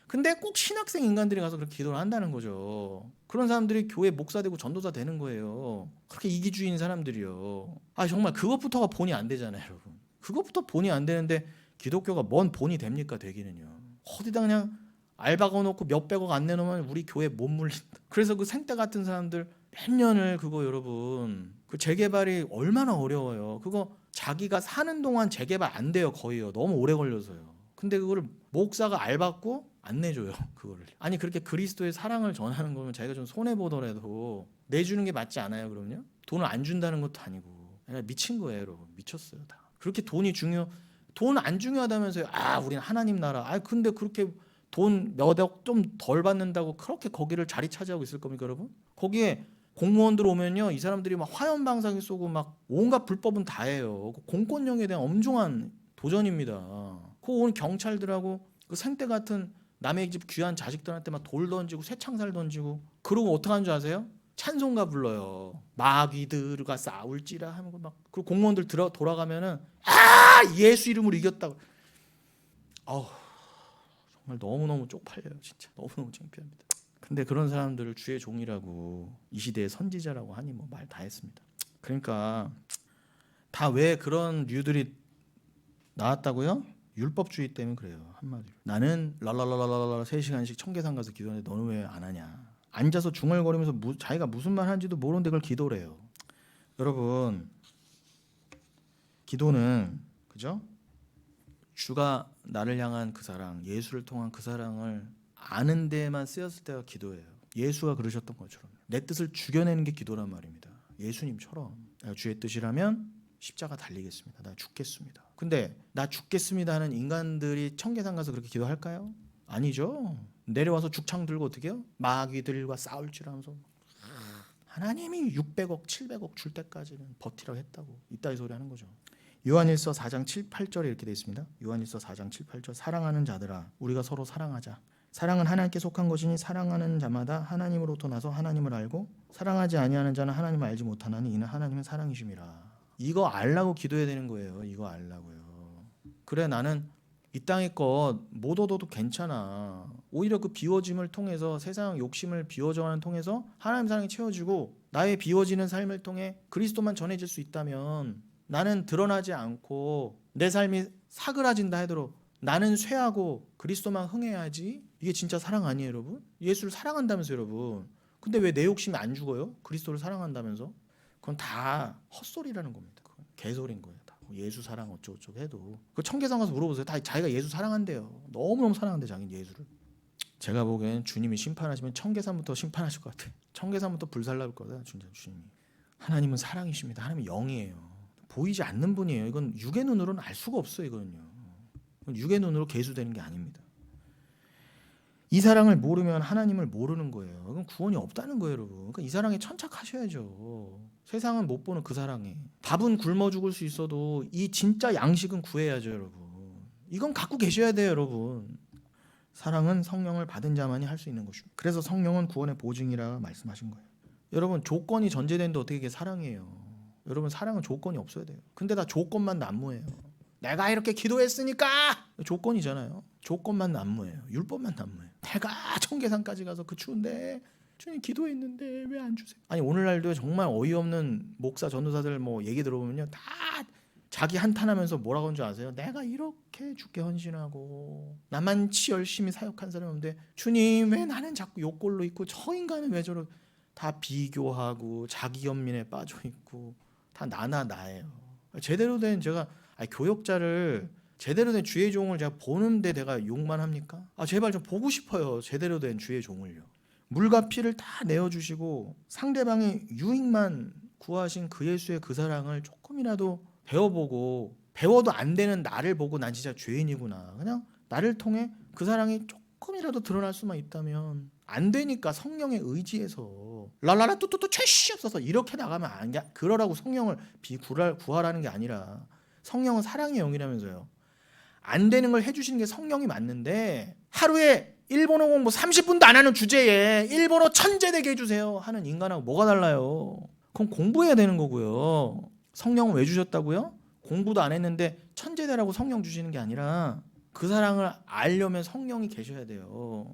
근데 꼭 신학생 인간들이 가서 그렇게 기도를 한다는 거죠. 그런 사람들이 교회 목사 되고 전도사 되는 거예요. 그렇게 이기주의인 사람들이요. 정말 그것부터가 본이 안 되잖아요, 여러분. 그것부터 본이 안 되는데 기독교가 뭔 본이 됩니까? 되기는요. 어디다 그냥 알바 거놓고 몇백억 안 내놓으면 우리 교회 못 물린다. 그래서 그 생떼 같은 사람들 몇 년을 그거 여러분 그 재개발이 얼마나 어려워요. 그거 자기가 사는 동안 재개발 안 돼요. 거의요. 너무 오래 걸려서요. 근데 그거를 목사가 알받고 안 내줘요. 그거를. 아니 그렇게 그리스도의 사랑을 전하는 거면 자기가 좀 손해 보더라도 내주는 게 맞지 않아요? 그럼요? 돈을 안 준다는 것도 아니고 미친 거예요, 여러분. 미쳤어요 다. 그렇게 돈 안 중요하다면서요? 우리는 하나님 나라. 근데 그렇게 돈 몇 억 좀 덜 받는다고 그렇게 거기를 자리 차지하고 있을 겁니까, 여러분? 거기에 공무원들 오면요, 이 사람들이 막 화염방사기 쏘고 막 온갖 불법은 다 해요. 공권력에 대한 엄중한 도전입니다. 그 오는 경찰들하고 그 생떼 같은 남의 집 귀한 자식들한테 막 돌 던지고 쇠창살 던지고 그러고 어떻게 하는 줄 아세요? 찬송가 불러요. 마귀들과 싸울지라 하고 막 그리고 공무원들 돌아가면은 예수 이름으로 이겼다고. 정말 너무너무 쪽팔려요. 진짜 너무너무 창피합니다. 근데 그런 사람들을 주의 종이라고 이 시대의 선지자라고 하니 뭐 말 다 했습니다. 그러니까 다 왜 그런 류들이 나왔다고요? 율법주의 때문에 그래요. 한마디로. 나는 랄랄랄랄랄라 3시간씩 청계산 가서 기도하는데 너는 왜 안 하냐. 앉아서 중얼거리면서 자기가 무슨 말 하는지도 모르는데 그걸 기도래요. 여러분 기도는 그죠? 주가 나를 향한 그 사랑, 예수를 통한 그 사랑을 아는 데만 쓰였을 때가 기도예요. 예수가 그러셨던 것처럼 내 뜻을 죽여내는 게 기도란 말입니다. 예수님처럼 주의 뜻이라면 십자가 달리겠습니다. 나 죽겠습니다. 근데 나 죽겠습니다 하는 인간들이 청계산 가서 그렇게 기도할까요? 아니죠. 내려와서 죽창 들고 어떻게 해요? 마귀들과 싸울지라면서 하나님이 600억 700억 줄 때까지는 버티라고 했다고 이따위 소리 하는 거죠. 요한일서 4장 7, 8절에 이렇게 되어 있습니다. 요한일서 4장 7, 8절 사랑하는 자들아 우리가 서로 사랑하자. 사랑은 하나님께 속한 것이니 사랑하는 자마다 하나님으로부터 나서 하나님을 알고 사랑하지 아니하는 자는 하나님을 알지 못하나니 이는 하나님은 사랑이심이라. 이거 알라고 기도해야 되는 거예요. 이거 알라고요. 그래 나는 이 땅의 것 못 얻어도 괜찮아. 오히려 그 비워짐을 통해서 세상 욕심을 비워져가는 통해서 하나님 사랑이 채워지고 나의 비워지는 삶을 통해 그리스도만 전해질 수 있다면 나는 드러나지 않고 내 삶이 사그라진다 하더라도 나는 쇠하고 그리스도만 흥해야지. 이게 진짜 사랑 아니에요, 여러분? 예수를 사랑한다면서 여러분. 근데 왜 내 욕심이 안 죽어요? 그리스도를 사랑한다면서? 그건 다 헛소리라는 겁니다. 그건 개소리인 거예요. 다. 예수 사랑 어쩌고저쩌고 해도 그 청계산 가서 물어보세요. 다 자기가 예수 사랑한대요. 너무너무 사랑한대 자기는 예수를. 제가 보기엔 주님이 심판하시면 청계산부터 심판하실 것 같아요. 청계산부터 불살날 거다 진짜 주님이. 하나님은 사랑이십니다. 하나님은 영이에요. 보이지 않는 분이에요. 이건 육의 눈으로는 알 수가 없어요. 이거는요. 육의 눈으로 계수되는 게 아닙니다. 이 사랑을 모르면 하나님을 모르는 거예요. 그럼 구원이 없다는 거예요, 여러분. 그러니까 이 사랑에 천착하셔야죠. 세상은 못 보는 그 사랑에. 밥은 굶어 죽을 수 있어도 이 진짜 양식은 구해야죠, 여러분. 이건 갖고 계셔야 돼요, 여러분. 사랑은 성령을 받은 자만이 할 수 있는 것입니다. 그래서 성령은 구원의 보증이라 말씀하신 거예요. 여러분, 조건이 전제되는데 어떻게 이게 사랑이에요? 여러분, 사랑은 조건이 없어야 돼요. 근데 다 조건만 난무해요. 내가 이렇게 기도했으니까 조건이잖아요. 조건만 난무해요. 율법만 난무해요. 내가 청계산까지 가서 그 추운데 주님 기도했는데 왜 안 주세요? 아니 오늘날도 정말 어이없는 목사 전도사들 뭐 얘기 들어보면요, 다 자기 한탄하면서 뭐라고 하는 줄 아세요? 내가 이렇게 주께 헌신하고 나만치 열심히 사역한 사람인데 주님 왜 나는 자꾸 욕골로 있고 저 인간은 왜 저러? 다 비교하고 자기 연민에 빠져 있고 다 나나 나예요. 제대로 된 제가 교역자를 제대로 된 주의 종을 제가 보는데 내가 욕만 합니까? 제발 좀 보고 싶어요. 제대로 된 주의 종을요. 물과 피를 다 내어주시고 상대방의 유익만 구하신 그 예수의 그 사랑을 조금이라도 배워보고, 배워도 안 되는 나를 보고 난 진짜 죄인이구나, 그냥 나를 통해 그 사랑이 조금이라도 드러날 수만 있다면, 안 되니까 성령의 의지에서 랄라라 뚜뚜뚜 최씨 없어서 이렇게 나가면 안 돼. 그러라고 성령을 구하라는 게 아니라, 성령은 사랑의 영이라면서요. 안 되는 걸 해주시는 게 성령이 맞는데 하루에 일본어 공부 30분도 안 하는 주제에 일본어 천재되게 해주세요 하는 인간하고 뭐가 달라요? 그럼 공부해야 되는 거고요. 성령은 왜 주셨다고요? 공부도 안 했는데 천재되라고 성령 주시는 게 아니라 그 사랑을 알려면 성령이 계셔야 돼요.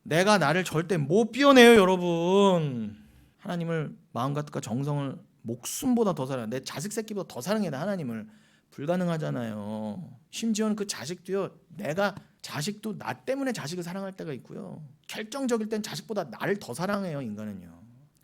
내가 나를 절대 못 비워내요, 여러분. 하나님을 마음과 뜻과 정성을 목숨보다 더 사랑해. 내 자식 새끼보다 더 사랑해. 나 하나님을. 불가능하잖아요. 심지어는 그 자식도요, 내가 자식도 나 때문에 자식을 사랑할 때가 있고요. 결정적일 땐 자식보다 나를 더 사랑해요, 인간은요.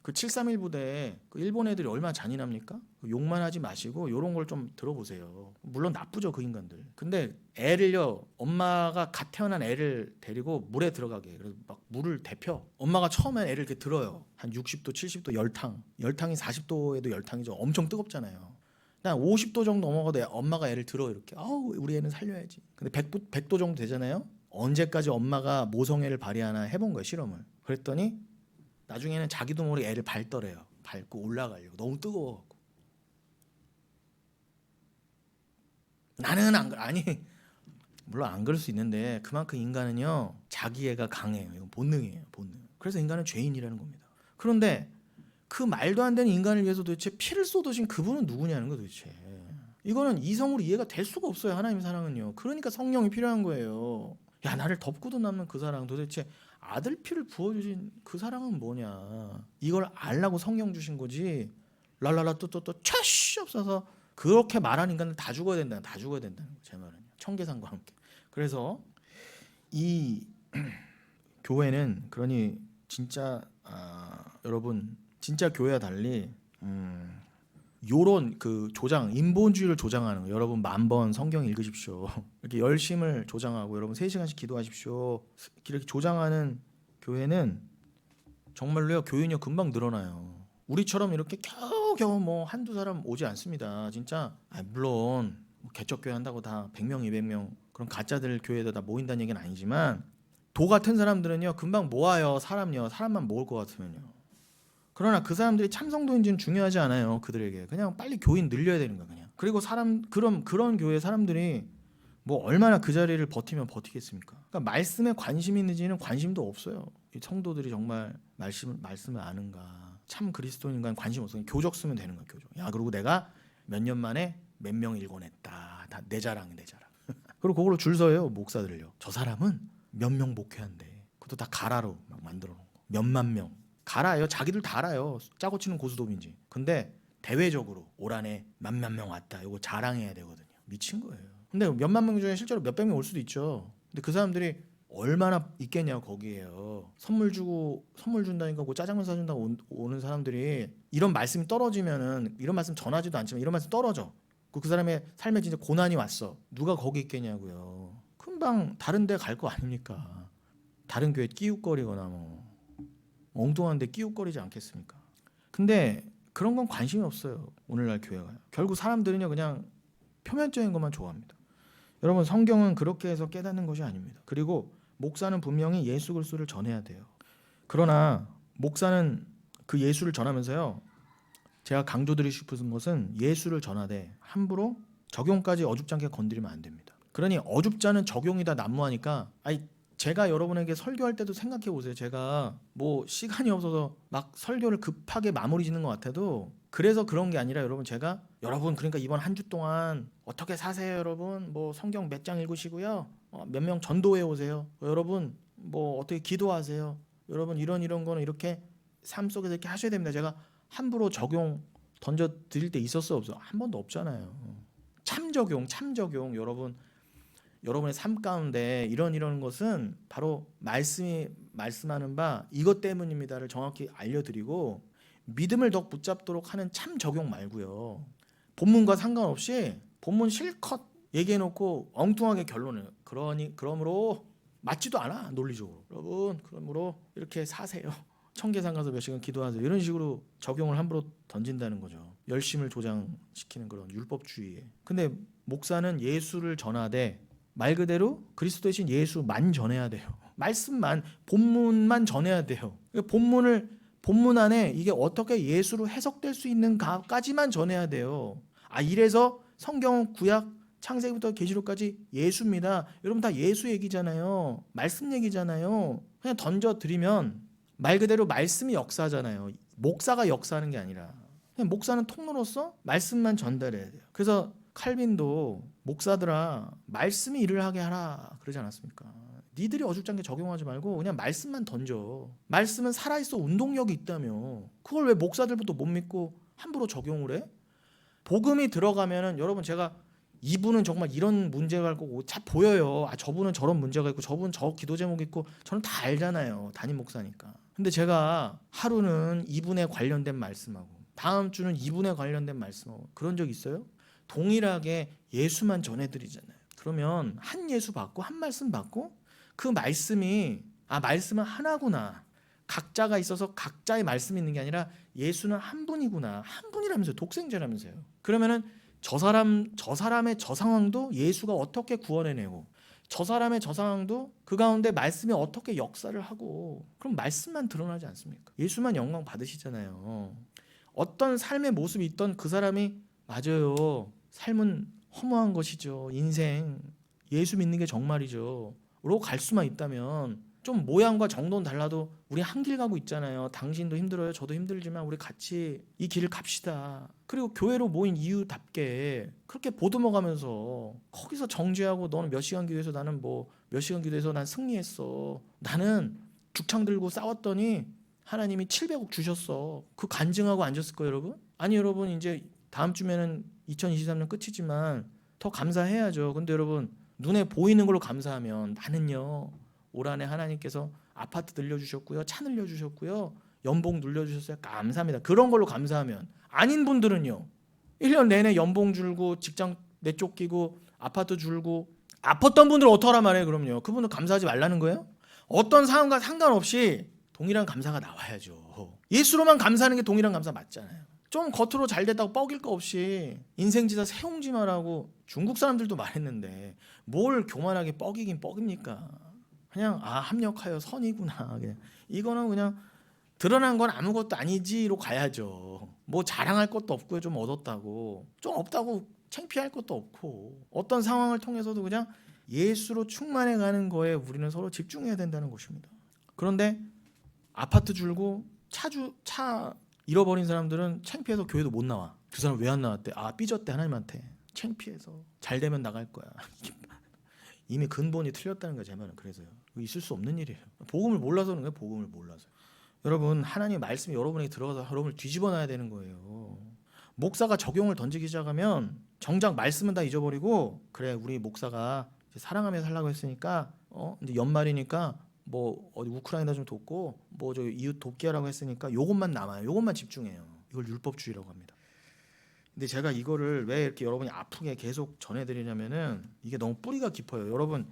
그 731 부대 그 일본 애들이 얼마나 잔인합니까? 욕만 하지 마시고 이런 걸 좀 들어보세요. 물론 나쁘죠, 그 인간들. 근데 애를요, 엄마가 갓 태어난 애를 데리고 물에 들어가게, 그래서 막 물을 데펴. 엄마가 처음에 애를 이렇게 들어요. 한 60도 70도 열탕이 40도에도 열탕이죠. 엄청 뜨겁잖아요. 난 50도 정도 넘어가도 엄마가 애를 들어 이렇게. 우리 애는 살려야지. 근데 100도 정도 되잖아요. 언제까지 엄마가 모성애를 발휘하나 해본 거예요, 실험을. 그랬더니 나중에는 자기도 모르게 애를 밟더래요. 밟고 올라가려고. 너무 뜨거워갖고. 나는 안 그래. 아니 물론 안 그럴 수 있는데 그만큼 인간은요, 자기 애가 강해요. 이건 본능이에요, 본능. 그래서 인간은 죄인이라는 겁니다. 그런데 그 말도 안 되는 인간을 위해서 도대체 피를 쏟으신 그분은 누구냐는 거 도대체. 이거는 이성으로 이해가 될 수가 없어요, 하나님의 사랑은요. 그러니까 성령이 필요한 거예요. 야, 나를 덮고도 남는 그 사랑, 도대체 아들 피를 부어주신 그 사랑은 뭐냐. 이걸 알라고 성령 주신 거지. 랄랄라 또또또 차시 없어서 그렇게 말하는 인간은 다 죽어야 된다는 거, 제 말은요. 청계산과 함께. 그래서 이 교회는, 그러니 진짜 여러분, 진짜 교회와 달리 요런 그 인본주의를 조장하는 거, 여러분 10,000번 성경 읽으십시오. 이렇게 열심을 조장하고 여러분 3시간씩 기도하십시오. 이렇게 조장하는 교회는 정말로요, 교인이 금방 늘어나요. 우리처럼 이렇게 겨우겨우 뭐 한두 사람 오지 않습니다. 진짜. 물론 개척교회 한다고 다 100명 200명 그런 가짜들 교회에다 다 모인다는 얘기는 아니지만, 도 같은 사람들은요 금방 모아요. 사람만 모을 것 같으면요. 그러나 그 사람들이 참성도인지는 중요하지 않아요. 그들에게 그냥 빨리 교인 늘려야 되는 거야, 그냥. 그리고 그런 교회 사람들이 뭐 얼마나 그 자리를 버티겠습니까? 그러니까 말씀에 관심이 있는지는 관심도 없어요. 이 성도들이 정말 말씀을 아는가, 참 그리스도인간 관심 없어요. 교적 쓰면 되는 거야, 교적. 야, 그리고 내가 몇 년 만에 몇 명 읽어냈다. 다 내 자랑이 내 자랑. 그리고 그걸로 줄 서요, 목사들을요. 저 사람은 몇 명 목회한대. 그것도 다 가라로 막 만들어 놓은 거. 몇만 명. 가라요. 자기들 다 알아요. 짜고 치는 고스톱인지. 근데 대외적으로 올 한해 몇만 명 왔다, 이거 자랑해야 되거든요. 미친 거예요. 근데 몇만 명 중에 실제로 몇백 명 올 수도 있죠. 근데 그 사람들이 얼마나 있겠냐고, 거기에요. 선물 준다니까 그 짜장면 사준다고 오는 사람들이 이런 말씀이 떨어지면은, 이런 말씀 전하지도 않지만 이런 말씀 떨어져. 그 사람의 삶에 진짜 고난이 왔어. 누가 거기 있겠냐고요. 금방 다른 데 갈 거 아닙니까? 다른 교회 끼웃거리거나 뭐 엉뚱한 데 끼웃거리지 않겠습니까? 근데 그런 건 관심이 없어요. 오늘날 교회가. 결국 사람들은요 그냥 표면적인 것만 좋아합니다. 여러분 성경은 그렇게 해서 깨닫는 것이 아닙니다. 그리고 목사는 분명히 예수 그리스도를 전해야 돼요. 그러나 목사는 그 예수를 전하면서요 제가 강조드리고 싶은 것은 예수를 전하되 함부로 적용까지 어줍지 않게 건드리면 안 됩니다. 그러니 어줍지 않은 적용이다 난무하니까 제가 여러분에게 설교할 때도 생각해 보세요. 제가 뭐 시간이 없어서 막 설교를 급하게 마무리 짓는 것 같아도 그래서 그런 게 아니라 여러분 그러니까 이번 한 주 동안 어떻게 사세요 여러분? 뭐 성경 몇 장 읽으시고요. 몇 명 전도해 오세요. 여러분 뭐 어떻게 기도하세요. 여러분 이런 거는 이렇게 삶 속에서 이렇게 하셔야 됩니다. 제가 함부로 적용 던져 드릴 때 있었어 없어? 한 번도 없잖아요. 참 적용 여러분 여러분의 삶 가운데 이런 것은 바로 말씀이 말씀하는 바 이것 때문입니다를 정확히 알려드리고 믿음을 더 붙잡도록 하는 참 적용 말고요. 본문과 상관없이 본문 실컷 얘기해놓고 엉뚱하게 결론을 그러므로 맞지도 않아 논리적으로. 여러분 그러므로 이렇게 사세요. 청계산 가서 몇 시간 기도하세요. 이런 식으로 적용을 함부로 던진다는 거죠. 열심을 조장시키는 그런 율법주의에. 근데 목사는 예수를 전하되 말 그대로 그리스도 대신 예수만 전해야 돼요. 말씀만 본문만 전해야 돼요. 본문 안에 이게 어떻게 예수로 해석될 수 있는가까지만 전해야 돼요. 이래서 성경은 구약 창세기부터 계시록까지 예수입니다. 여러분 다 예수 얘기잖아요. 말씀 얘기잖아요. 그냥 던져 드리면 말 그대로 말씀이 역사잖아요. 목사가 역사하는 게 아니라 그냥 목사는 통로로서 말씀만 전달해야 돼요. 그래서 칼빈도 목사들아 말씀이 일을 하게 하라 그러지 않았습니까? 니들이 어줍지 않게 적용하지 말고 그냥 말씀만 던져. 말씀은 살아있어 운동력이 있다며. 그걸 왜 목사들부터 못 믿고 함부로 적용을 해? 복음이 들어가면은 여러분 제가 이분은 정말 이런 문제가 있고 잘 보여요. 저분은 저런 문제가 있고 저분은 저 기도 제목 있고 저는 다 알잖아요. 담임 목사니까. 근데 제가 하루는 이분에 관련된 말씀하고 다음 주는 이분에 관련된 말씀하고 그런 적 있어요? 동일하게 예수만 전해드리잖아요. 그러면 한 예수 받고 한 말씀 받고 그 말씀이 말씀은 하나구나. 각자가 있어서 각자의 말씀이 있는 게 아니라 예수는 한 분이구나. 한 분이라면서요. 독생자라면서요. 그러면은 저 사람의 저 상황도 예수가 어떻게 구원해내고 저 사람의 저 상황도 그 가운데 말씀이 어떻게 역사를 하고 그럼 말씀만 드러나지 않습니까? 예수만 영광 받으시잖아요. 어떤 삶의 모습이 있던 그 사람이 맞아요. 삶은 허무한 것이죠. 인생 예수 믿는 게 정말이죠. 로 갈 수만 있다면 좀 모양과 정도는 달라도 우리 한 길 가고 있잖아요. 당신도 힘들어요. 저도 힘들지만 우리 같이 이 길을 갑시다. 그리고 교회로 모인 이유답게 그렇게 보듬어가면서 거기서 정죄하고 너는 몇 시간 기도해서 나는 뭐 몇 시간 기도해서 난 승리했어. 나는 죽창 들고 싸웠더니 하나님이 700억 주셨어. 그 간증하고 앉았을 거예요, 여러분? 아니 여러분 이제 다음 주면은 2023년 끝이지만 더 감사해야죠. 근데 여러분 눈에 보이는 걸로 감사하면 나는요 올 한해 하나님께서 아파트 늘려주셨고요, 차 늘려주셨고요, 연봉 늘려주셨어요. 감사합니다. 그런 걸로 감사하면 아닌 분들은요 1년 내내 연봉 줄고 직장 내쫓기고 아파트 줄고 아팠던 분들 어떡하란 말이에요. 그럼요 그분은 감사하지 말라는 거예요? 어떤 상황과 상관없이 동일한 감사가 나와야죠. 예수로만 감사하는 게 동일한 감사 맞잖아요. 좀 겉으로 잘 됐다고 뻐길 거 없이 인생지사 세옹지마라고 중국 사람들도 말했는데 뭘 교만하게 뻐기긴 뻐깁니까? 그냥 합력하여 선이구나. 그냥 이거는 그냥 드러난 건 아무것도 아니지로 가야죠. 뭐 자랑할 것도 없고요. 좀 얻었다고. 좀 없다고 창피할 것도 없고. 어떤 상황을 통해서도 그냥 예수로 충만해 가는 거에 우리는 서로 집중해야 된다는 것입니다. 그런데 아파트 줄고 차 잃어버린 사람들은 창피해서 교회도 못 나와. 그 사람 왜 안 나왔대? 삐졌대 하나님한테. 창피해서. 잘 되면 나갈 거야. 이미 근본이 틀렸다는 거야 제 말은. 그래서요. 있을 수 없는 일이에요. 복음을 몰라서 그런 거예요. 복음을 몰라서. 여러분 하나님의 말씀이 여러분에게 들어가서 여러분을 뒤집어 놔야 되는 거예요. 목사가 적용을 던지기 시작하면 정작 말씀은 다 잊어버리고 그래 우리 목사가 사랑하며 살라고 했으니까 이제 연말이니까 뭐 어디 우크라이나 좀 돕고 뭐 저 이웃 돕게 하라고 했으니까 요것만 남아요. 요것만 집중해요. 이걸 율법주의라고 합니다. 근데 제가 이거를 왜 이렇게 여러분이 아프게 계속 전해드리냐면은 이게 너무 뿌리가 깊어요. 여러분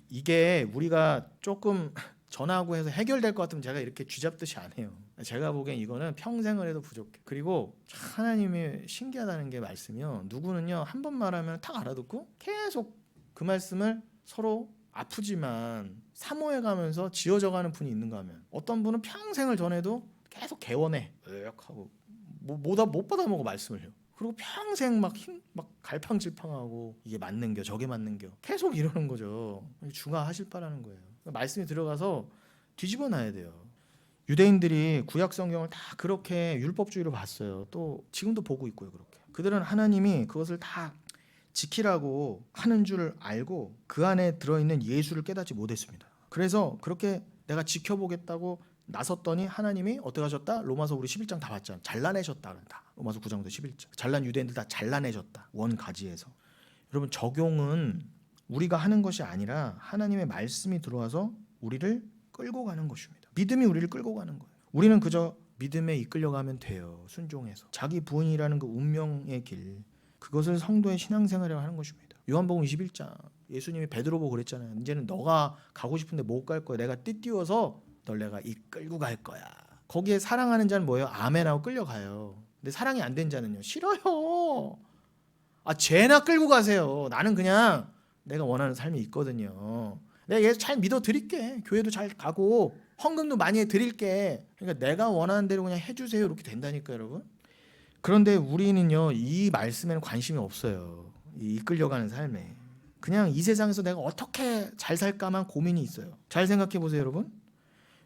이게 우리가 조금 전하고 해서 해결될 것 같으면 제가 이렇게 쥐잡듯이 안 해요. 제가 보기엔 이거는 평생을 해도 부족해. 그리고 하나님이 신기하다는 게 말씀이요. 누구는요 한 번 말하면 딱 알아듣고 계속 그 말씀을 서로 아프지만 사모해가면서 지어져가는 분이 있는가 하면 어떤 분은 평생을 전해도 계속 개원해 하고 못 받아먹어 말씀을요. 그리고 평생 막 갈팡질팡하고 이게 맞는겨 저게 맞는겨 계속 이러는 거죠. 중화하실 바라는 거예요. 말씀이 들어가서 뒤집어 놔야 돼요. 유대인들이 구약 성경을 다 그렇게 율법주의로 봤어요. 또 지금도 보고 있고요. 그렇게 그들은 하나님이 그것을 다 지키라고 하는 줄 알고 그 안에 들어있는 예수를 깨닫지 못했습니다. 그래서 그렇게 내가 지켜보겠다고 나섰더니 하나님이 어떻게 하셨다? 로마서 우리 11장 다 봤잖아. 잘라내셨다 그런다. 로마서 9장부터 11장. 잘난 유대인들 다 잘라내셨다. 원가지에서. 여러분 적용은 우리가 하는 것이 아니라 하나님의 말씀이 들어와서 우리를 끌고 가는 것입니다. 믿음이 우리를 끌고 가는 거예요. 우리는 그저 믿음에 이끌려가면 돼요. 순종해서. 자기 부인이라는 그 운명의 길, 그것을 성도의 신앙생활이라고 하는 것입니다. 요한복음 21장 예수님이 베드로 보고 그랬잖아요. 이제는 너가 가고 싶은데 못 갈 거야. 내가 띠띠워서 널 내가 이끌고 갈 거야. 거기에 사랑하는 자는 뭐예요? 아멘하고 끌려가요. 근데 사랑이 안 된 자는요. 싫어요. 쟤나 끌고 가세요. 나는 그냥 내가 원하는 삶이 있거든요. 내가 얘 잘 믿어드릴게. 교회도 잘 가고 헌금도 많이 해드릴게. 그러니까 내가 원하는 대로 그냥 해주세요. 이렇게 된다니까 여러분. 그런데 우리는요 이 말씀에는 관심이 없어요. 이 이끌려가는 삶에. 그냥 이 세상에서 내가 어떻게 잘 살까만 고민이 있어요. 잘 생각해 보세요 여러분.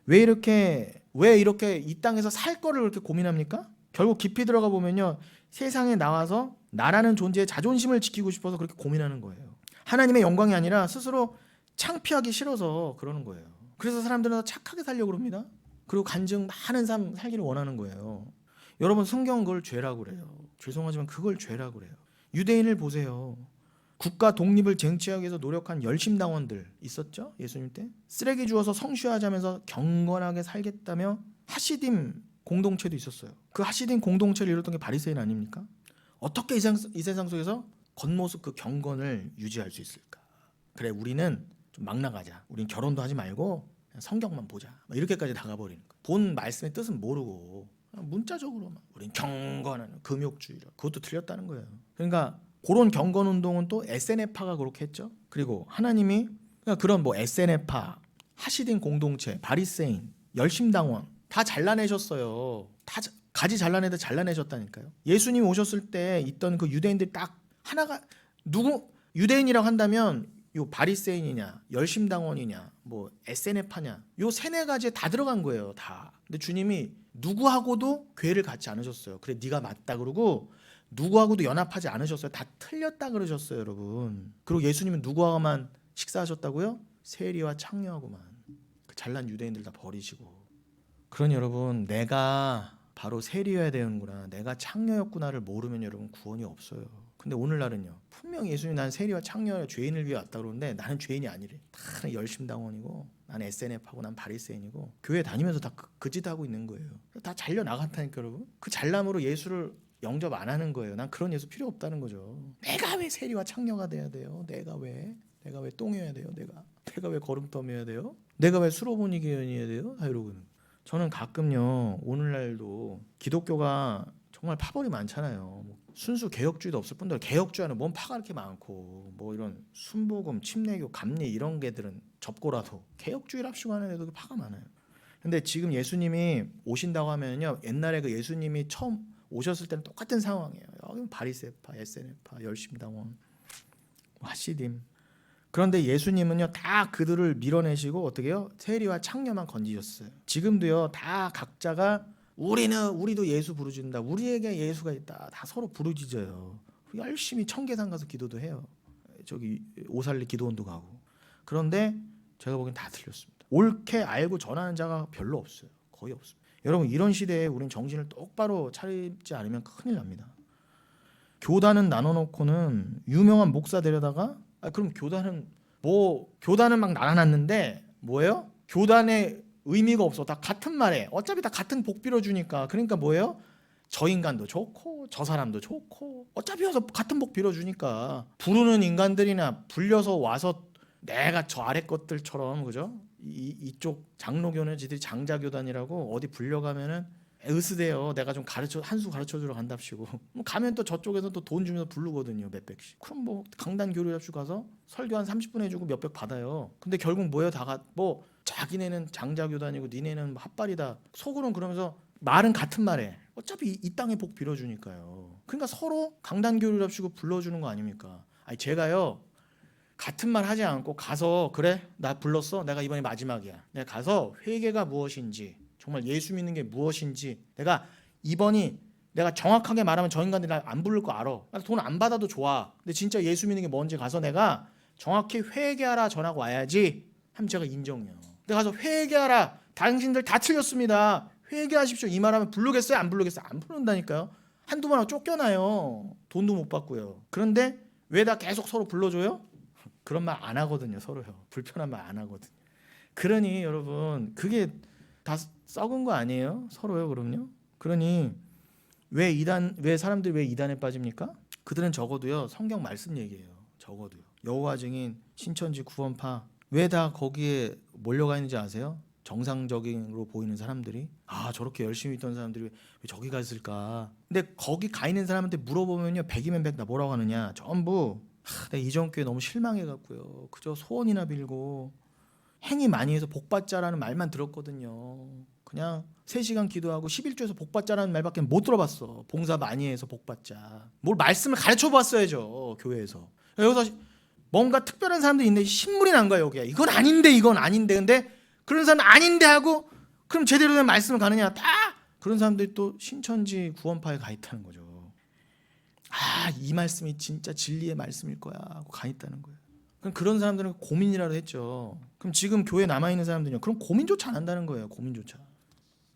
왜 이렇게 이 땅에서 살 거를 그렇게 고민합니까? 결국 깊이 들어가 보면요 세상에 나와서 나라는 존재의 자존심을 지키고 싶어서 그렇게 고민하는 거예요. 하나님의 영광이 아니라 스스로 창피하기 싫어서 그러는 거예요. 그래서 사람들은 더 착하게 살려고 그럽니다. 그리고 간증 많은 삶 살기를 원하는 거예요. 여러분 성경은 그걸 죄라고 그래요. 죄송하지만 그걸 죄라고 그래요. 유대인을 보세요. 국가 독립을 쟁취하기 위해서 노력한 열심당원들 있었죠? 예수님 때 쓰레기 주워서 성취하자면서 경건하게 살겠다며 하시딤 공동체도 있었어요. 그 하시딤 공동체를 이뤘던 게 바리새인 아닙니까? 어떻게 이 세상 속에서 겉모습 그 경건을 유지할 수 있을까? 그래 우리는 좀 막 나가자. 우린 결혼도 하지 말고 그냥 성경만 보자. 이렇게까지 나가버리는 거예요. 본 말씀의 뜻은 모르고 문자적으로만 우린 경건하는 금욕주의라. 그것도 틀렸다는 거예요. 그러니까 그런 경건 운동은 또 SNF파가 그렇게 했죠. 그리고 하나님이 그런 SNF파, 하시딘 공동체, 바리새인, 열심당원 다 잘라내셨어요. 다 가지 잘라내다 잘라내셨다니까요. 예수님 오셨을 때 있던 그 유대인들 딱 하나가 누구 유대인이라고 한다면 요 바리새인이냐, 열심당원이냐, SNF파냐 요 세네 가지에 다 들어간 거예요. 다. 근데 주님이 누구하고도 궤를 갖지 않으셨어요. 그래 네가 맞다 그러고 누구하고도 연합하지 않으셨어요. 다 틀렸다 그러셨어요, 여러분. 그리고 예수님은 누구하고만 식사하셨다고요? 세리와 창녀하고만. 그 잘난 유대인들 다 버리시고. 그러니 여러분, 내가 바로 세리여야 되는구나, 내가 창녀였구나를 모르면 여러분 구원이 없어요. 근데 오늘날은요, 분명히 예수님이 난 세리와 창녀 죄인을 위해 왔다 그러는데 나는 죄인이 아니래. 다 열심당원이고 난 SNF하고 난 바리새인이고 교회 다니면서 다 그 짓 하고 있는 거예요. 다 잘려 나갔다니까 여러분. 그 잘남으로 예수를 영접 안 하는 거예요. 난 그런 예수 필요 없다는 거죠. 내가 왜 세리와 창녀가 돼야 돼요? 내가 왜 똥이어야 돼요? 내가 왜 거름떠매야 돼요? 내가 왜 수로보니 개연이어야 돼요? 다 이러고는. 저는 가끔요, 오늘날도 기독교가 정말 파벌이 많잖아요. 순수 개혁주의도 없을 뿐더러 개혁주의는 뭔 파가 이렇게 많고 이런 순복음, 침례교, 감리 이런 게들은 접고라도 개혁주의랍시고 하는 애도 파가 많아요. 근데 지금 예수님이 오신다고 하면요, 옛날에 그 예수님이 처음 오셨을 때는 똑같은 상황이에요. 여기 바리새파, SNF파, 열심당원, 하시딤. 그런데 예수님은요 다 그들을 밀어내시고 어떻게 해요? 세리와 창녀만 건지셨어요. 지금도요 다 각자가 우리도 예수 부르짖는다. 우리에게 예수가 있다. 다 서로 부르짖어요. 열심히 청계산 가서 기도도 해요. 저기 오살리 기도원도 가고. 그런데 제가 보기엔 다 틀렸습니다. 옳게 알고 전하는 자가 별로 없어요. 거의 없습니다. 여러분 이런 시대에 우린 정신을 똑바로 차리지 않으면 큰일 납니다. 교단은 나눠놓고는 유명한 목사 데려다가 그럼 교단은 막 나눠놨는데 뭐예요? 교단의 의미가 없어. 다 같은 말에 어차피 다 같은 복 빌어주니까. 그러니까 뭐예요? 저 인간도 좋고 저 사람도 좋고 어차피 와서 같은 복 빌어주니까 부르는 인간들이나 불려서 와서 내가 저 아래 것들처럼 그죠? 이쪽 장로교는 지들이 장자교단이라고 어디 불려가면은 으스대요. 내가 좀 한 수 가르쳐주러 간답시고 가면 또 저쪽에서 또 돈 주면서 부르거든요. 몇백씩. 그럼 뭐 강단 교류랍시고 가서 설교 한 30분 해주고 몇백 받아요. 근데 결국 뭐예요? 뭐 자기네는 장자교단이고 니네는 핫발이다. 속으로는 그러면서 말은 같은 말에 어차피 이 땅에 복 빌어주니까요. 그러니까 서로 강단 교류랍시고 불러주는 거 아닙니까? 아니 제가요 같은 말 하지 않고 가서 그래 나 불렀어 내가 이번이 마지막이야 내가 가서 회개가 무엇인지 정말 예수 믿는 게 무엇인지 내가 이번이 내가 정확하게 말하면 저 인간들이 날 안 부를 거 알아. 돈 안 받아도 좋아. 근데 진짜 예수 믿는 게 뭔지 가서 내가 정확히 회개하라 전하고 와야지 하면 제가 인정해요. 내가 가서 회개하라 당신들 다 틀렸습니다 회개하십시오 이 말하면 부르겠어요 안 부르겠어요? 안 부른다니까요. 한두 번 하고 쫓겨나요. 돈도 못 받고요. 그런데 왜 다 계속 서로 불러줘요? 그런 말 안 하거든요. 서로요. 불편한 말 안 하거든요. 그러니 여러분 그게 다 썩은 거 아니에요? 서로요. 그럼요. 그러니 왜 사람들이 왜 이단에 빠집니까? 그들은 적어도요 성경 말씀 얘기해요. 적어도요. 여호와 증인, 신천지, 구원파 왜 다 거기에 몰려가 있는지 아세요? 정상적으로 보이는 사람들이 저렇게 열심히 있던 사람들이 왜 저기 가 있을까? 근데 거기 가 있는 사람한테 물어보면요 100이면 100 다 뭐라고 하느냐? 전부 내가 이전 교회 너무 실망해갖고요. 그저 소원이나 빌고 행위 많이 해서 복받자라는 말만 들었거든요. 그냥 3시간 기도하고 11조에서 복받자라는 말밖에 못 들어봤어. 봉사 많이 해서 복받자. 뭘 말씀을 가르쳐봤어야죠. 교회에서. 여기서 뭔가 특별한 사람들이 있는데 신물이 난 거야 여기야. 이건 아닌데 근데 그런 사람은 아닌데 하고 그럼 제대로 된 말씀을 가느냐. 다 그런 사람들이 또 신천지 구원파에 가 있다는 거죠. 이 말씀이 진짜 진리의 말씀일 거야 하고 가 있다는 거예요. 그럼 그런 사람들은 고민이라도 했죠. 그럼 지금 교회에 남아있는 사람들은요 그럼 고민조차 안 한다는 거예요. 고민조차.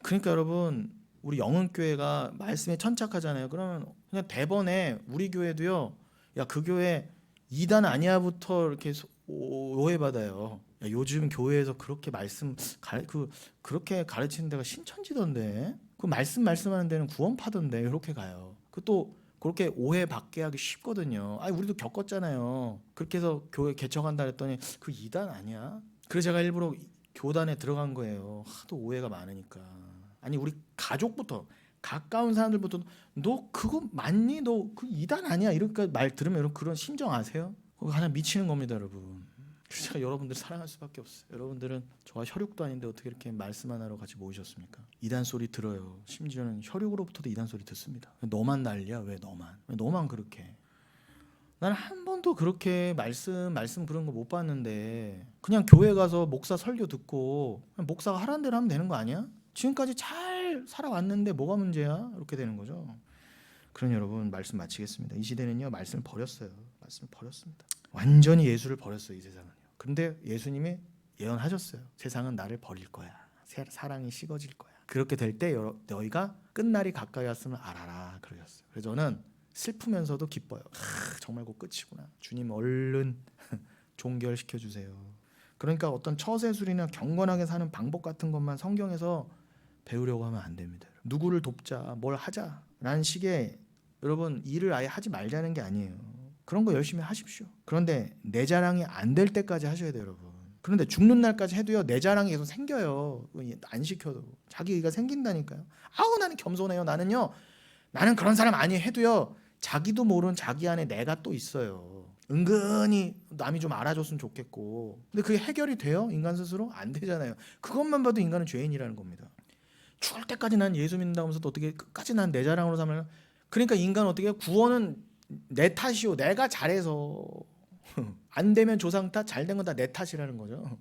그러니까 여러분 우리 영흥교회가 말씀에 천착하잖아요. 그러면 그냥 대번에 우리 교회도요 야 그 교회 이단 아니야부터 이렇게 오해받아요. 야, 요즘 교회에서 그렇게 그렇게 가르치는 데가 신천지던데 그 말씀하는 데는 구원파던데 이렇게 가요. 그 또 그렇게 오해받게 하기 쉽거든요. 우리도 겪었잖아요. 그렇게 해서 교회 개척한다 그랬더니 그 이단 아니야? 그래서 제가 일부러 교단에 들어간 거예요. 하도 오해가 많으니까. 아니 우리 가족부터 가까운 사람들부터 너 그거 맞니? 너 그 이단 아니야? 이렇게 말 들으면 여러분 그런 심정 아세요? 그거 하나 미치는 겁니다 여러분. 그래서 제가 여러분들 사랑할 수밖에 없어요. 여러분들은 저와 혈육도 아닌데 어떻게 이렇게 말씀 하나로 같이 모이셨습니까? 이단 소리 들어요. 심지어는 혈육으로부터도 이단 소리 듣습니다. 너만 난리야. 왜 너만 그렇게? 나는 한 번도 그렇게 말씀 그런 거 못 봤는데 그냥 교회 가서 목사 설교 듣고 목사가 하라는 대로 하면 되는 거 아니야? 지금까지 잘 살아왔는데 뭐가 문제야? 이렇게 되는 거죠. 그러니 여러분 말씀 마치겠습니다. 이 시대는요 말씀을 버렸어요. 말씀을 버렸습니다. 완전히 예수를 버렸어요. 이 세상은요. 근데 예수님이 예언하셨어요. 세상은 나를 버릴 거야. 사랑이 식어질 거야. 그렇게 될 때 너희가 끝날이 가까이 왔음을 알아라 그러셨어요. 그래서 저는 슬프면서도 기뻐요. 정말 곧 끝이구나. 주님 얼른 종결시켜 주세요. 그러니까 어떤 처세술이나 경건하게 사는 방법 같은 것만 성경에서 배우려고 하면 안 됩니다. 누구를 돕자, 뭘 하자라는 식의 여러분 일을 아예 하지 말자는 게 아니에요. 그런 거 열심히 하십시오. 그런데 내 자랑이 안 될 때까지 하셔야 돼요, 여러분. 그런데 죽는 날까지 해도요 내 자랑이 계속 생겨요. 안 시켜도 자기 의가 생긴다니까요. 나는 겸손해요. 나는 그런 사람 아니에요 해도요 자기도 모르는 자기 안에 내가 또 있어요. 은근히 남이 좀 알아줬으면 좋겠고. 근데 그게 해결이 돼요? 인간 스스로? 안 되잖아요. 그것만 봐도 인간은 죄인이라는 겁니다. 죽을 때까지 난 예수 믿는다 하면서 또 어떻게 끝까지 난 내 자랑으로 삼으면 그러니까 인간은 어떻게 해요? 구원은 내 탓이요. 내가 잘해서 안 되면 조상 탓, 잘 된 건 다 내 탓이라는 거죠.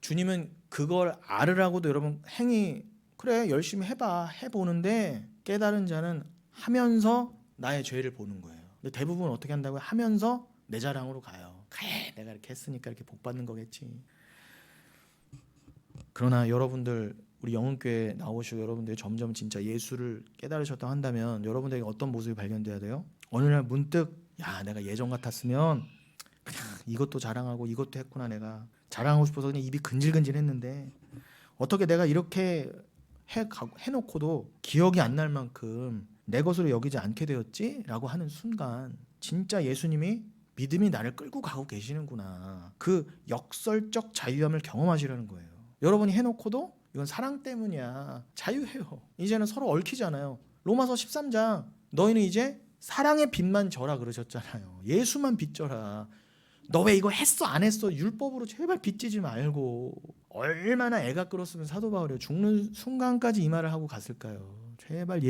주님은 그걸 알으라고도 여러분 행위 그래 열심히 해보는데 깨달은 자는 하면서 나의 죄를 보는 거예요. 근데 대부분 어떻게 한다고요? 하면서 내 자랑으로 가요. 그래 내가 이렇게 했으니까 이렇게 복 받는 거겠지. 그러나 여러분들 우리 영흥교회 나오시고 여러분들이 점점 진짜 예수를 깨달으셨다 한다면 여러분들에게 어떤 모습이 발견돼야 돼요? 어느 날 문득 내가 예전 같았으면 그냥 이것도 자랑하고 이것도 했구나. 내가 자랑하고 싶어서 그냥 입이 근질근질 했는데 어떻게 내가 이렇게 해놓고도 기억이 안 날 만큼 내 것으로 여기지 않게 되었지? 라고 하는 순간 진짜 예수님이 믿음이 나를 끌고 가고 계시는구나. 그 역설적 자유함을 경험하시라는 거예요. 여러분이 해놓고도 이건 사랑 때문이야. 자유해요. 이제는 서로 얽히잖아요. 로마서 13장 너희는 이제 사랑의 빚만 져라 그러셨잖아요. 예수만 빚져라. 너 왜 이거 했어 안 했어 율법으로 제발 빚지지 말고. 얼마나 애가 끌었으면 사도 바울이 죽는 순간까지 이 말을 하고 갔을까요? 제발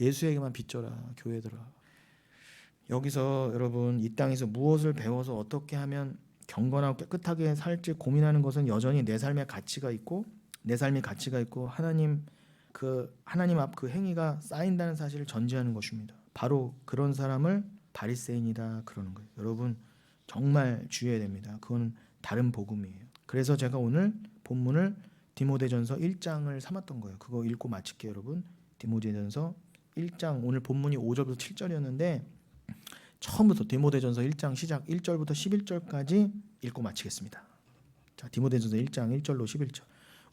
예수에게만 빚져라 교회들아. 여기서 여러분 이 땅에서 무엇을 배워서 어떻게 하면 경건하고 깨끗하게 살지 고민하는 것은 여전히 내 삶의 가치가 있고 내 삶의 가치가 있고 하나님 앞 그 행위가 쌓인다는 사실을 전제하는 것입니다. 바로 그런 사람을 바리새인이다 그러는 거예요. 여러분 정말 주의해야 됩니다. 그건 다른 복음이에요. 그래서 제가 오늘 본문을 디모데전서 1장을 삼았던 거예요. 그거 읽고 마칠게요, 여러분. 디모데전서 1장 오늘 본문이 5절부터 7절이었는데 처음부터 디모데전서 1장 시작 1절부터 11절까지 읽고 마치겠습니다. 자, 디모데전서 1장 1절로 11절.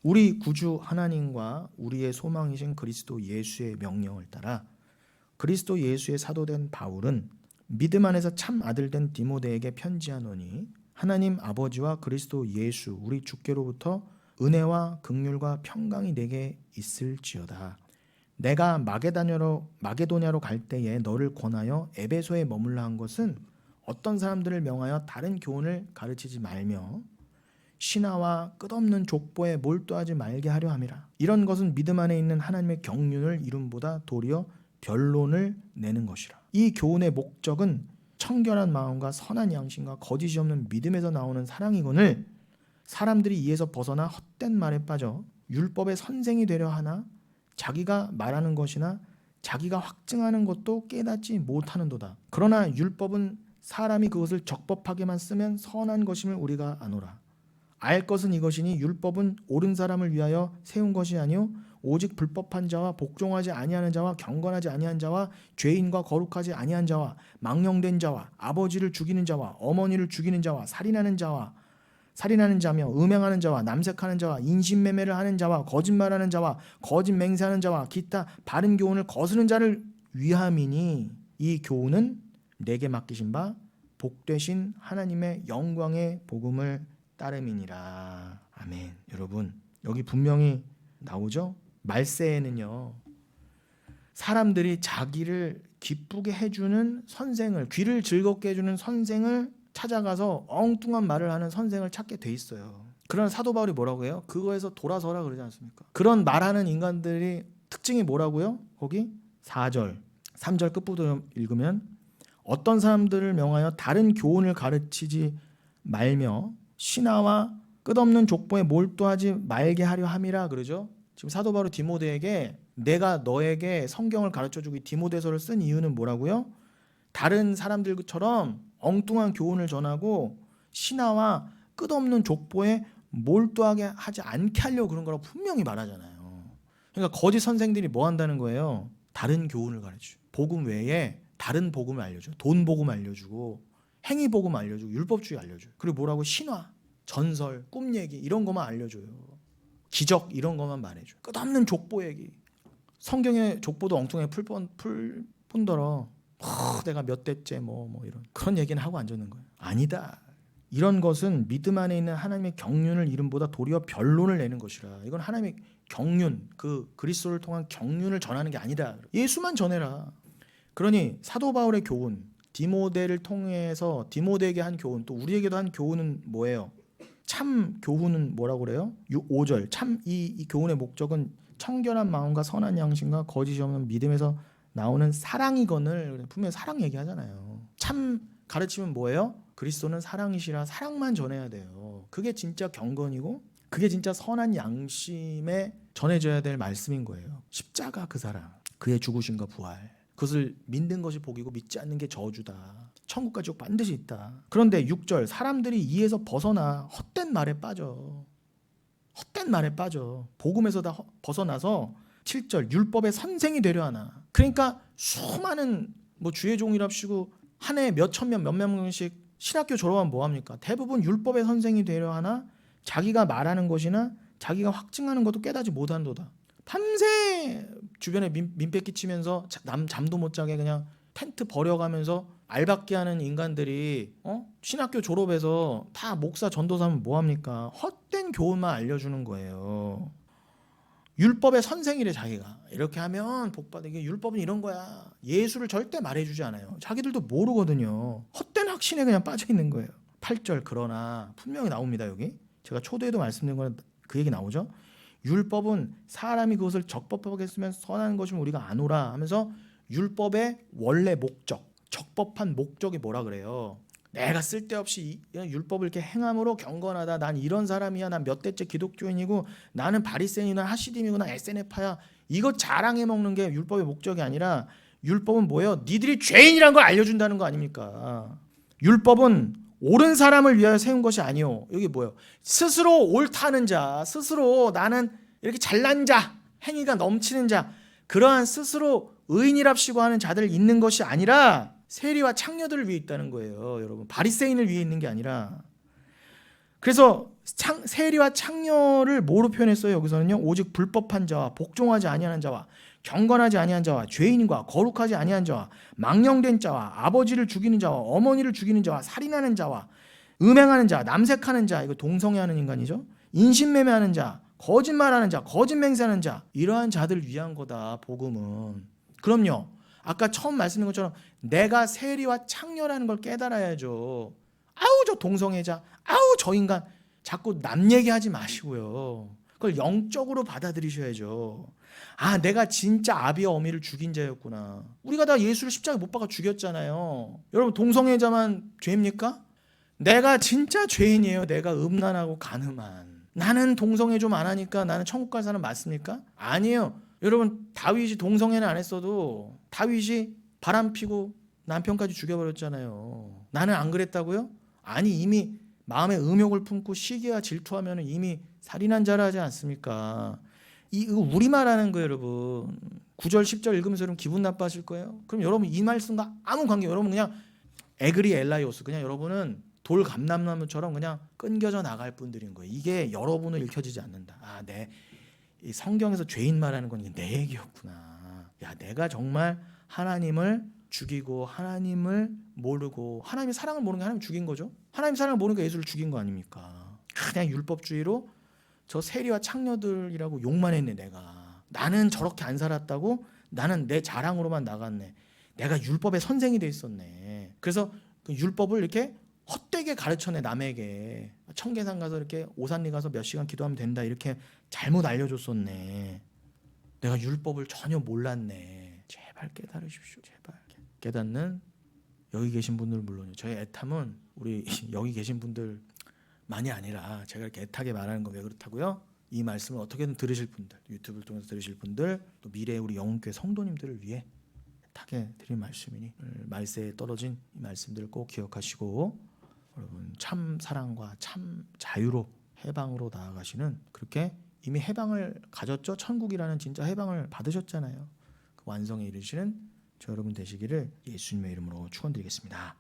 우리 구주 하나님과 우리의 소망이신 그리스도 예수의 명령을 따라 그리스도 예수의 사도된 바울은 믿음 안에서 참 아들된 디모데에게 편지하노니 하나님 아버지와 그리스도 예수 우리 주께로부터 은혜와 긍휼과 평강이 내게 있을지어다. 내가 마게도냐로 갈 때에 너를 권하여 에베소에 머물라 한 것은 어떤 사람들을 명하여 다른 교훈을 가르치지 말며 신하와 끝없는 족보에 몰두하지 말게 하려 함이라. 이런 것은 믿음 안에 있는 하나님의 경륜을 이룸보다 도리어 변론을 내는 것이라. 이 교훈의 목적은 청결한 마음과 선한 양심과 거짓이 없는 믿음에서 나오는 사랑이거늘 사람들이 이에서 벗어나 헛된 말에 빠져 율법의 선생이 되려 하나 자기가 말하는 것이나 자기가 확증하는 것도 깨닫지 못하는도다. 그러나 율법은 사람이 그것을 적법하게만 쓰면 선한 것임을 우리가 아노라. 알 것은 이것이니 율법은 옳은 사람을 위하여 세운 것이 아니요 오직 불법한 자와 복종하지 아니하는 자와 경건하지 아니한 자와 죄인과 거룩하지 아니한 자와 망령된 자와 아버지를 죽이는 자와 어머니를 죽이는 자와 살인하는 자며 음행하는 자와 남색하는 자와 인신매매를 하는 자와 거짓말하는 자와 거짓 맹세하는 자와 기타 바른 교훈을 거스르는 자를 위함이니 이 교훈은 내게 맡기신 바 복되신 하나님의 영광의 복음을 따름이니라. 아멘. 여러분 여기 분명히 나오죠? 말세에는요 사람들이 자기를 기쁘게 해주는 선생을 귀를 즐겁게 해주는 선생을 찾아가서 엉뚱한 말을 하는 선생을 찾게 돼 있어요. 그러나 사도 바울이 뭐라고 해요? 그거에서 돌아서라 그러지 않습니까? 그런 말하는 인간들이 특징이 뭐라고요? 거기 4절 3절 끝부분 읽으면 어떤 사람들을 명하여 다른 교훈을 가르치지 말며 신하와 끝없는 족보에 몰두하지 말게 하려 함이라 그러죠. 지금 사도 바울이 디모데에게 내가 너에게 성경을 가르쳐주고 이 디모데서를 쓴 이유는 뭐라고요? 다른 사람들처럼 엉뚱한 교훈을 전하고 신하와 끝없는 족보에 몰두하게 하지 않게 하려고 그런 거라고 분명히 말하잖아요. 그러니까 거짓 선생들이 뭐 한다는 거예요? 다른 교훈을 가르쳐요. 복음 외에 다른 복음을 알려줘요. 돈 복음 알려주고 행위 복음 알려주고 율법주의 알려줘요. 그리고 뭐라고 신화, 전설, 꿈 얘기 이런 것만 알려줘요. 기적 이런 것만 말해줘요. 끝없는 족보 얘기. 성경의 족보도 엉뚱하게 풀뿐더러 내가 몇 대째 뭐 이런 그런 얘기는 하고 앉는 거예요. 아니다. 이런 것은 믿음 안에 있는 하나님의 경륜을 이름보다 도리어 변론을 내는 것이라. 이건 하나님의 경륜, 그 그리스도를 통한 경륜을 전하는 게 아니다. 예수만 전해라. 그러니 사도 바울의 교훈, 디모데를 통해서 디모데에게 한 교훈, 또 우리에게도 한 교훈은 뭐예요? 참 교훈은 뭐라고 그래요? 5절 참 이 교훈의 목적은 청결한 마음과 선한 양심과 거짓이 없는 믿음에서 나오는 사랑이거늘. 분명히 사랑 얘기하잖아요. 참 가르치면 뭐예요? 그리스도는 사랑이시라 사랑만 전해야 돼요. 그게 진짜 경건이고 그게 진짜 선한 양심에 전해져야 될 말씀인 거예요. 십자가 그 사랑, 그의 죽으심과 부활, 그것을 믿는 것이 복이고 믿지 않는 게 저주다. 천국까지 꼭 반드시 있다. 그런데 6절 사람들이 이에서 벗어나 헛된 말에 빠져. 헛된 말에 빠져. 복음에서 다 벗어나서 7절 율법의 선생이 되려 하나. 그러니까 수많은 뭐 주의 종이랍시고 한 해에 몇천 명 몇몇 명씩 신학교 졸업하면 뭐합니까? 대부분 율법의 선생이 되려 하나 자기가 말하는 것이나 자기가 확증하는 것도 깨닫지 못한도다. 밤새 주변에 민폐 끼치면서 잠도 못 자게 그냥 텐트 버려가면서 알박기 하는 인간들이 신학교 졸업해서 다 목사 전도사면 뭐합니까? 헛된 교훈만 알려주는 거예요. 율법의 선생이래 자기가. 이렇게 하면 복받아. 이게 율법은 이런 거야. 예수를 절대 말해주지 않아요. 자기들도 모르거든요. 헛된 확신에 그냥 빠져있는 거예요. 8절 그러나 분명히 나옵니다. 여기 제가 초대에도 말씀드린 건 그 얘기 나오죠. 율법은 사람이 그것을 적법하게 쓰면 선한 것이면 우리가 아노라 하면서 율법의 원래 목적, 적법한 목적이 뭐라 그래요? 내가 쓸데없이 율법을 이렇게 행함으로 경건하다. 난 이런 사람이야. 난 몇 대째 기독교인이고 나는 바리새인이나 하시딤이구나 SNF파야. 이거 자랑해 먹는 게 율법의 목적이 아니라 율법은 뭐예요? 니들이 죄인이란 걸 알려준다는 거 아닙니까? 율법은 옳은 사람을 위하여 세운 것이 아니요. 여기 뭐예요? 스스로 옳다는 자, 스스로 나는 이렇게 잘난 자, 행위가 넘치는 자, 그러한 스스로 의인이랍시고 하는 자들 있는 것이 아니라 세리와 창녀들을 위해 있다는 거예요. 여러분 바리새인을 위해 있는 게 아니라. 그래서 세리와 창녀를 뭐로 표현했어요? 여기서는요. 오직 불법한 자와 복종하지 아니하는 자와 경건하지 아니한 자와 죄인과 거룩하지 아니한 자와 망령된 자와 아버지를 죽이는 자와 어머니를 죽이는 자와 살인하는 자와 음행하는 자, 남색하는 자, 이거 동성애하는 인간이죠. 인신매매하는 자, 거짓말하는 자, 거짓맹세하는 자, 이러한 자들을 위한 거다 복음은. 그럼요. 아까 처음 말씀드린 것처럼 내가 세리와 창녀라는 걸 깨달아야죠. 아우 저 동성애자, 아우 저 인간, 자꾸 남 얘기하지 마시고요. 그걸 영적으로 받아들이셔야죠. 아, 내가 진짜 아비와 어미를 죽인 자였구나. 우리가 다 예수를 십자가에 못 박아 죽였잖아요. 여러분 동성애자만 죄입니까? 내가 진짜 죄인이에요. 내가 음란하고 간음한. 나는 동성애 좀 안 하니까 나는 천국 갈 사람 맞습니까? 아니에요. 여러분 다윗이 동성애는 안 했어도 다윗이 바람 피고 남편까지 죽여버렸잖아요. 나는 안 그랬다고요? 아니 이미 마음에 음욕을 품고 시기와 질투하면 이미 살인한 자라 하지 않습니까? 이거 우리말하는 거예요, 여러분. 9절 10절 읽으면서 여러분 기분 나빠하실 거예요. 그럼 여러분 이 말씀과 아무 관계, 여러분 그냥 에그리 엘라이오스, 그냥 여러분은 돌 감람나무처럼 그냥 끊겨져 나갈 분들인 거예요. 이게 여러분을 읽혀지지 않는다. 아, 이 성경에서 죄인 말하는 건 내 얘기였구나. 야, 내가 정말 하나님을 죽이고 하나님을 모르고 하나님의 사랑을 모르는 게 하나님 죽인 거죠. 하나님의 사랑을 모르는 게 예수를 죽인 거 아닙니까? 그냥 율법주의로 저 세리와 창녀들이라고 욕만 했네. 나는 저렇게 안 살았다고, 나는 내 자랑으로만 나갔네. 내가 율법의 선생이 돼 있었네. 그래서 그 율법을 이렇게 헛되게 가르쳐내 남에게. 청계산 가서 이렇게 오산리 가서 몇 시간 기도하면 된다 이렇게 잘못 알려줬었네. 내가 율법을 전혀 몰랐네. 제발 깨달으십시오. 제발. 깨닫는 여기 계신 분들 물론이요. 저희 애탐은 우리 여기 계신 분들만이 아니라 제가 이렇게 애타게 말하는 거 왜 그렇다고요? 이 말씀을 어떻게든 들으실 분들, 유튜브를 통해서 들으실 분들, 또 미래의 우리 영혼교회 성도님들을 위해 애타게 드린 말씀이니 말세에 떨어진 이 말씀들을 꼭 기억하시고 여러분 참 사랑과 참 자유로 해방으로 나아가시는, 그렇게 이미 해방을 가졌죠. 천국이라는 진짜 해방을 받으셨잖아요. 그 완성에 이르시는 저 여러분 되시기를 예수님의 이름으로 축원드리겠습니다.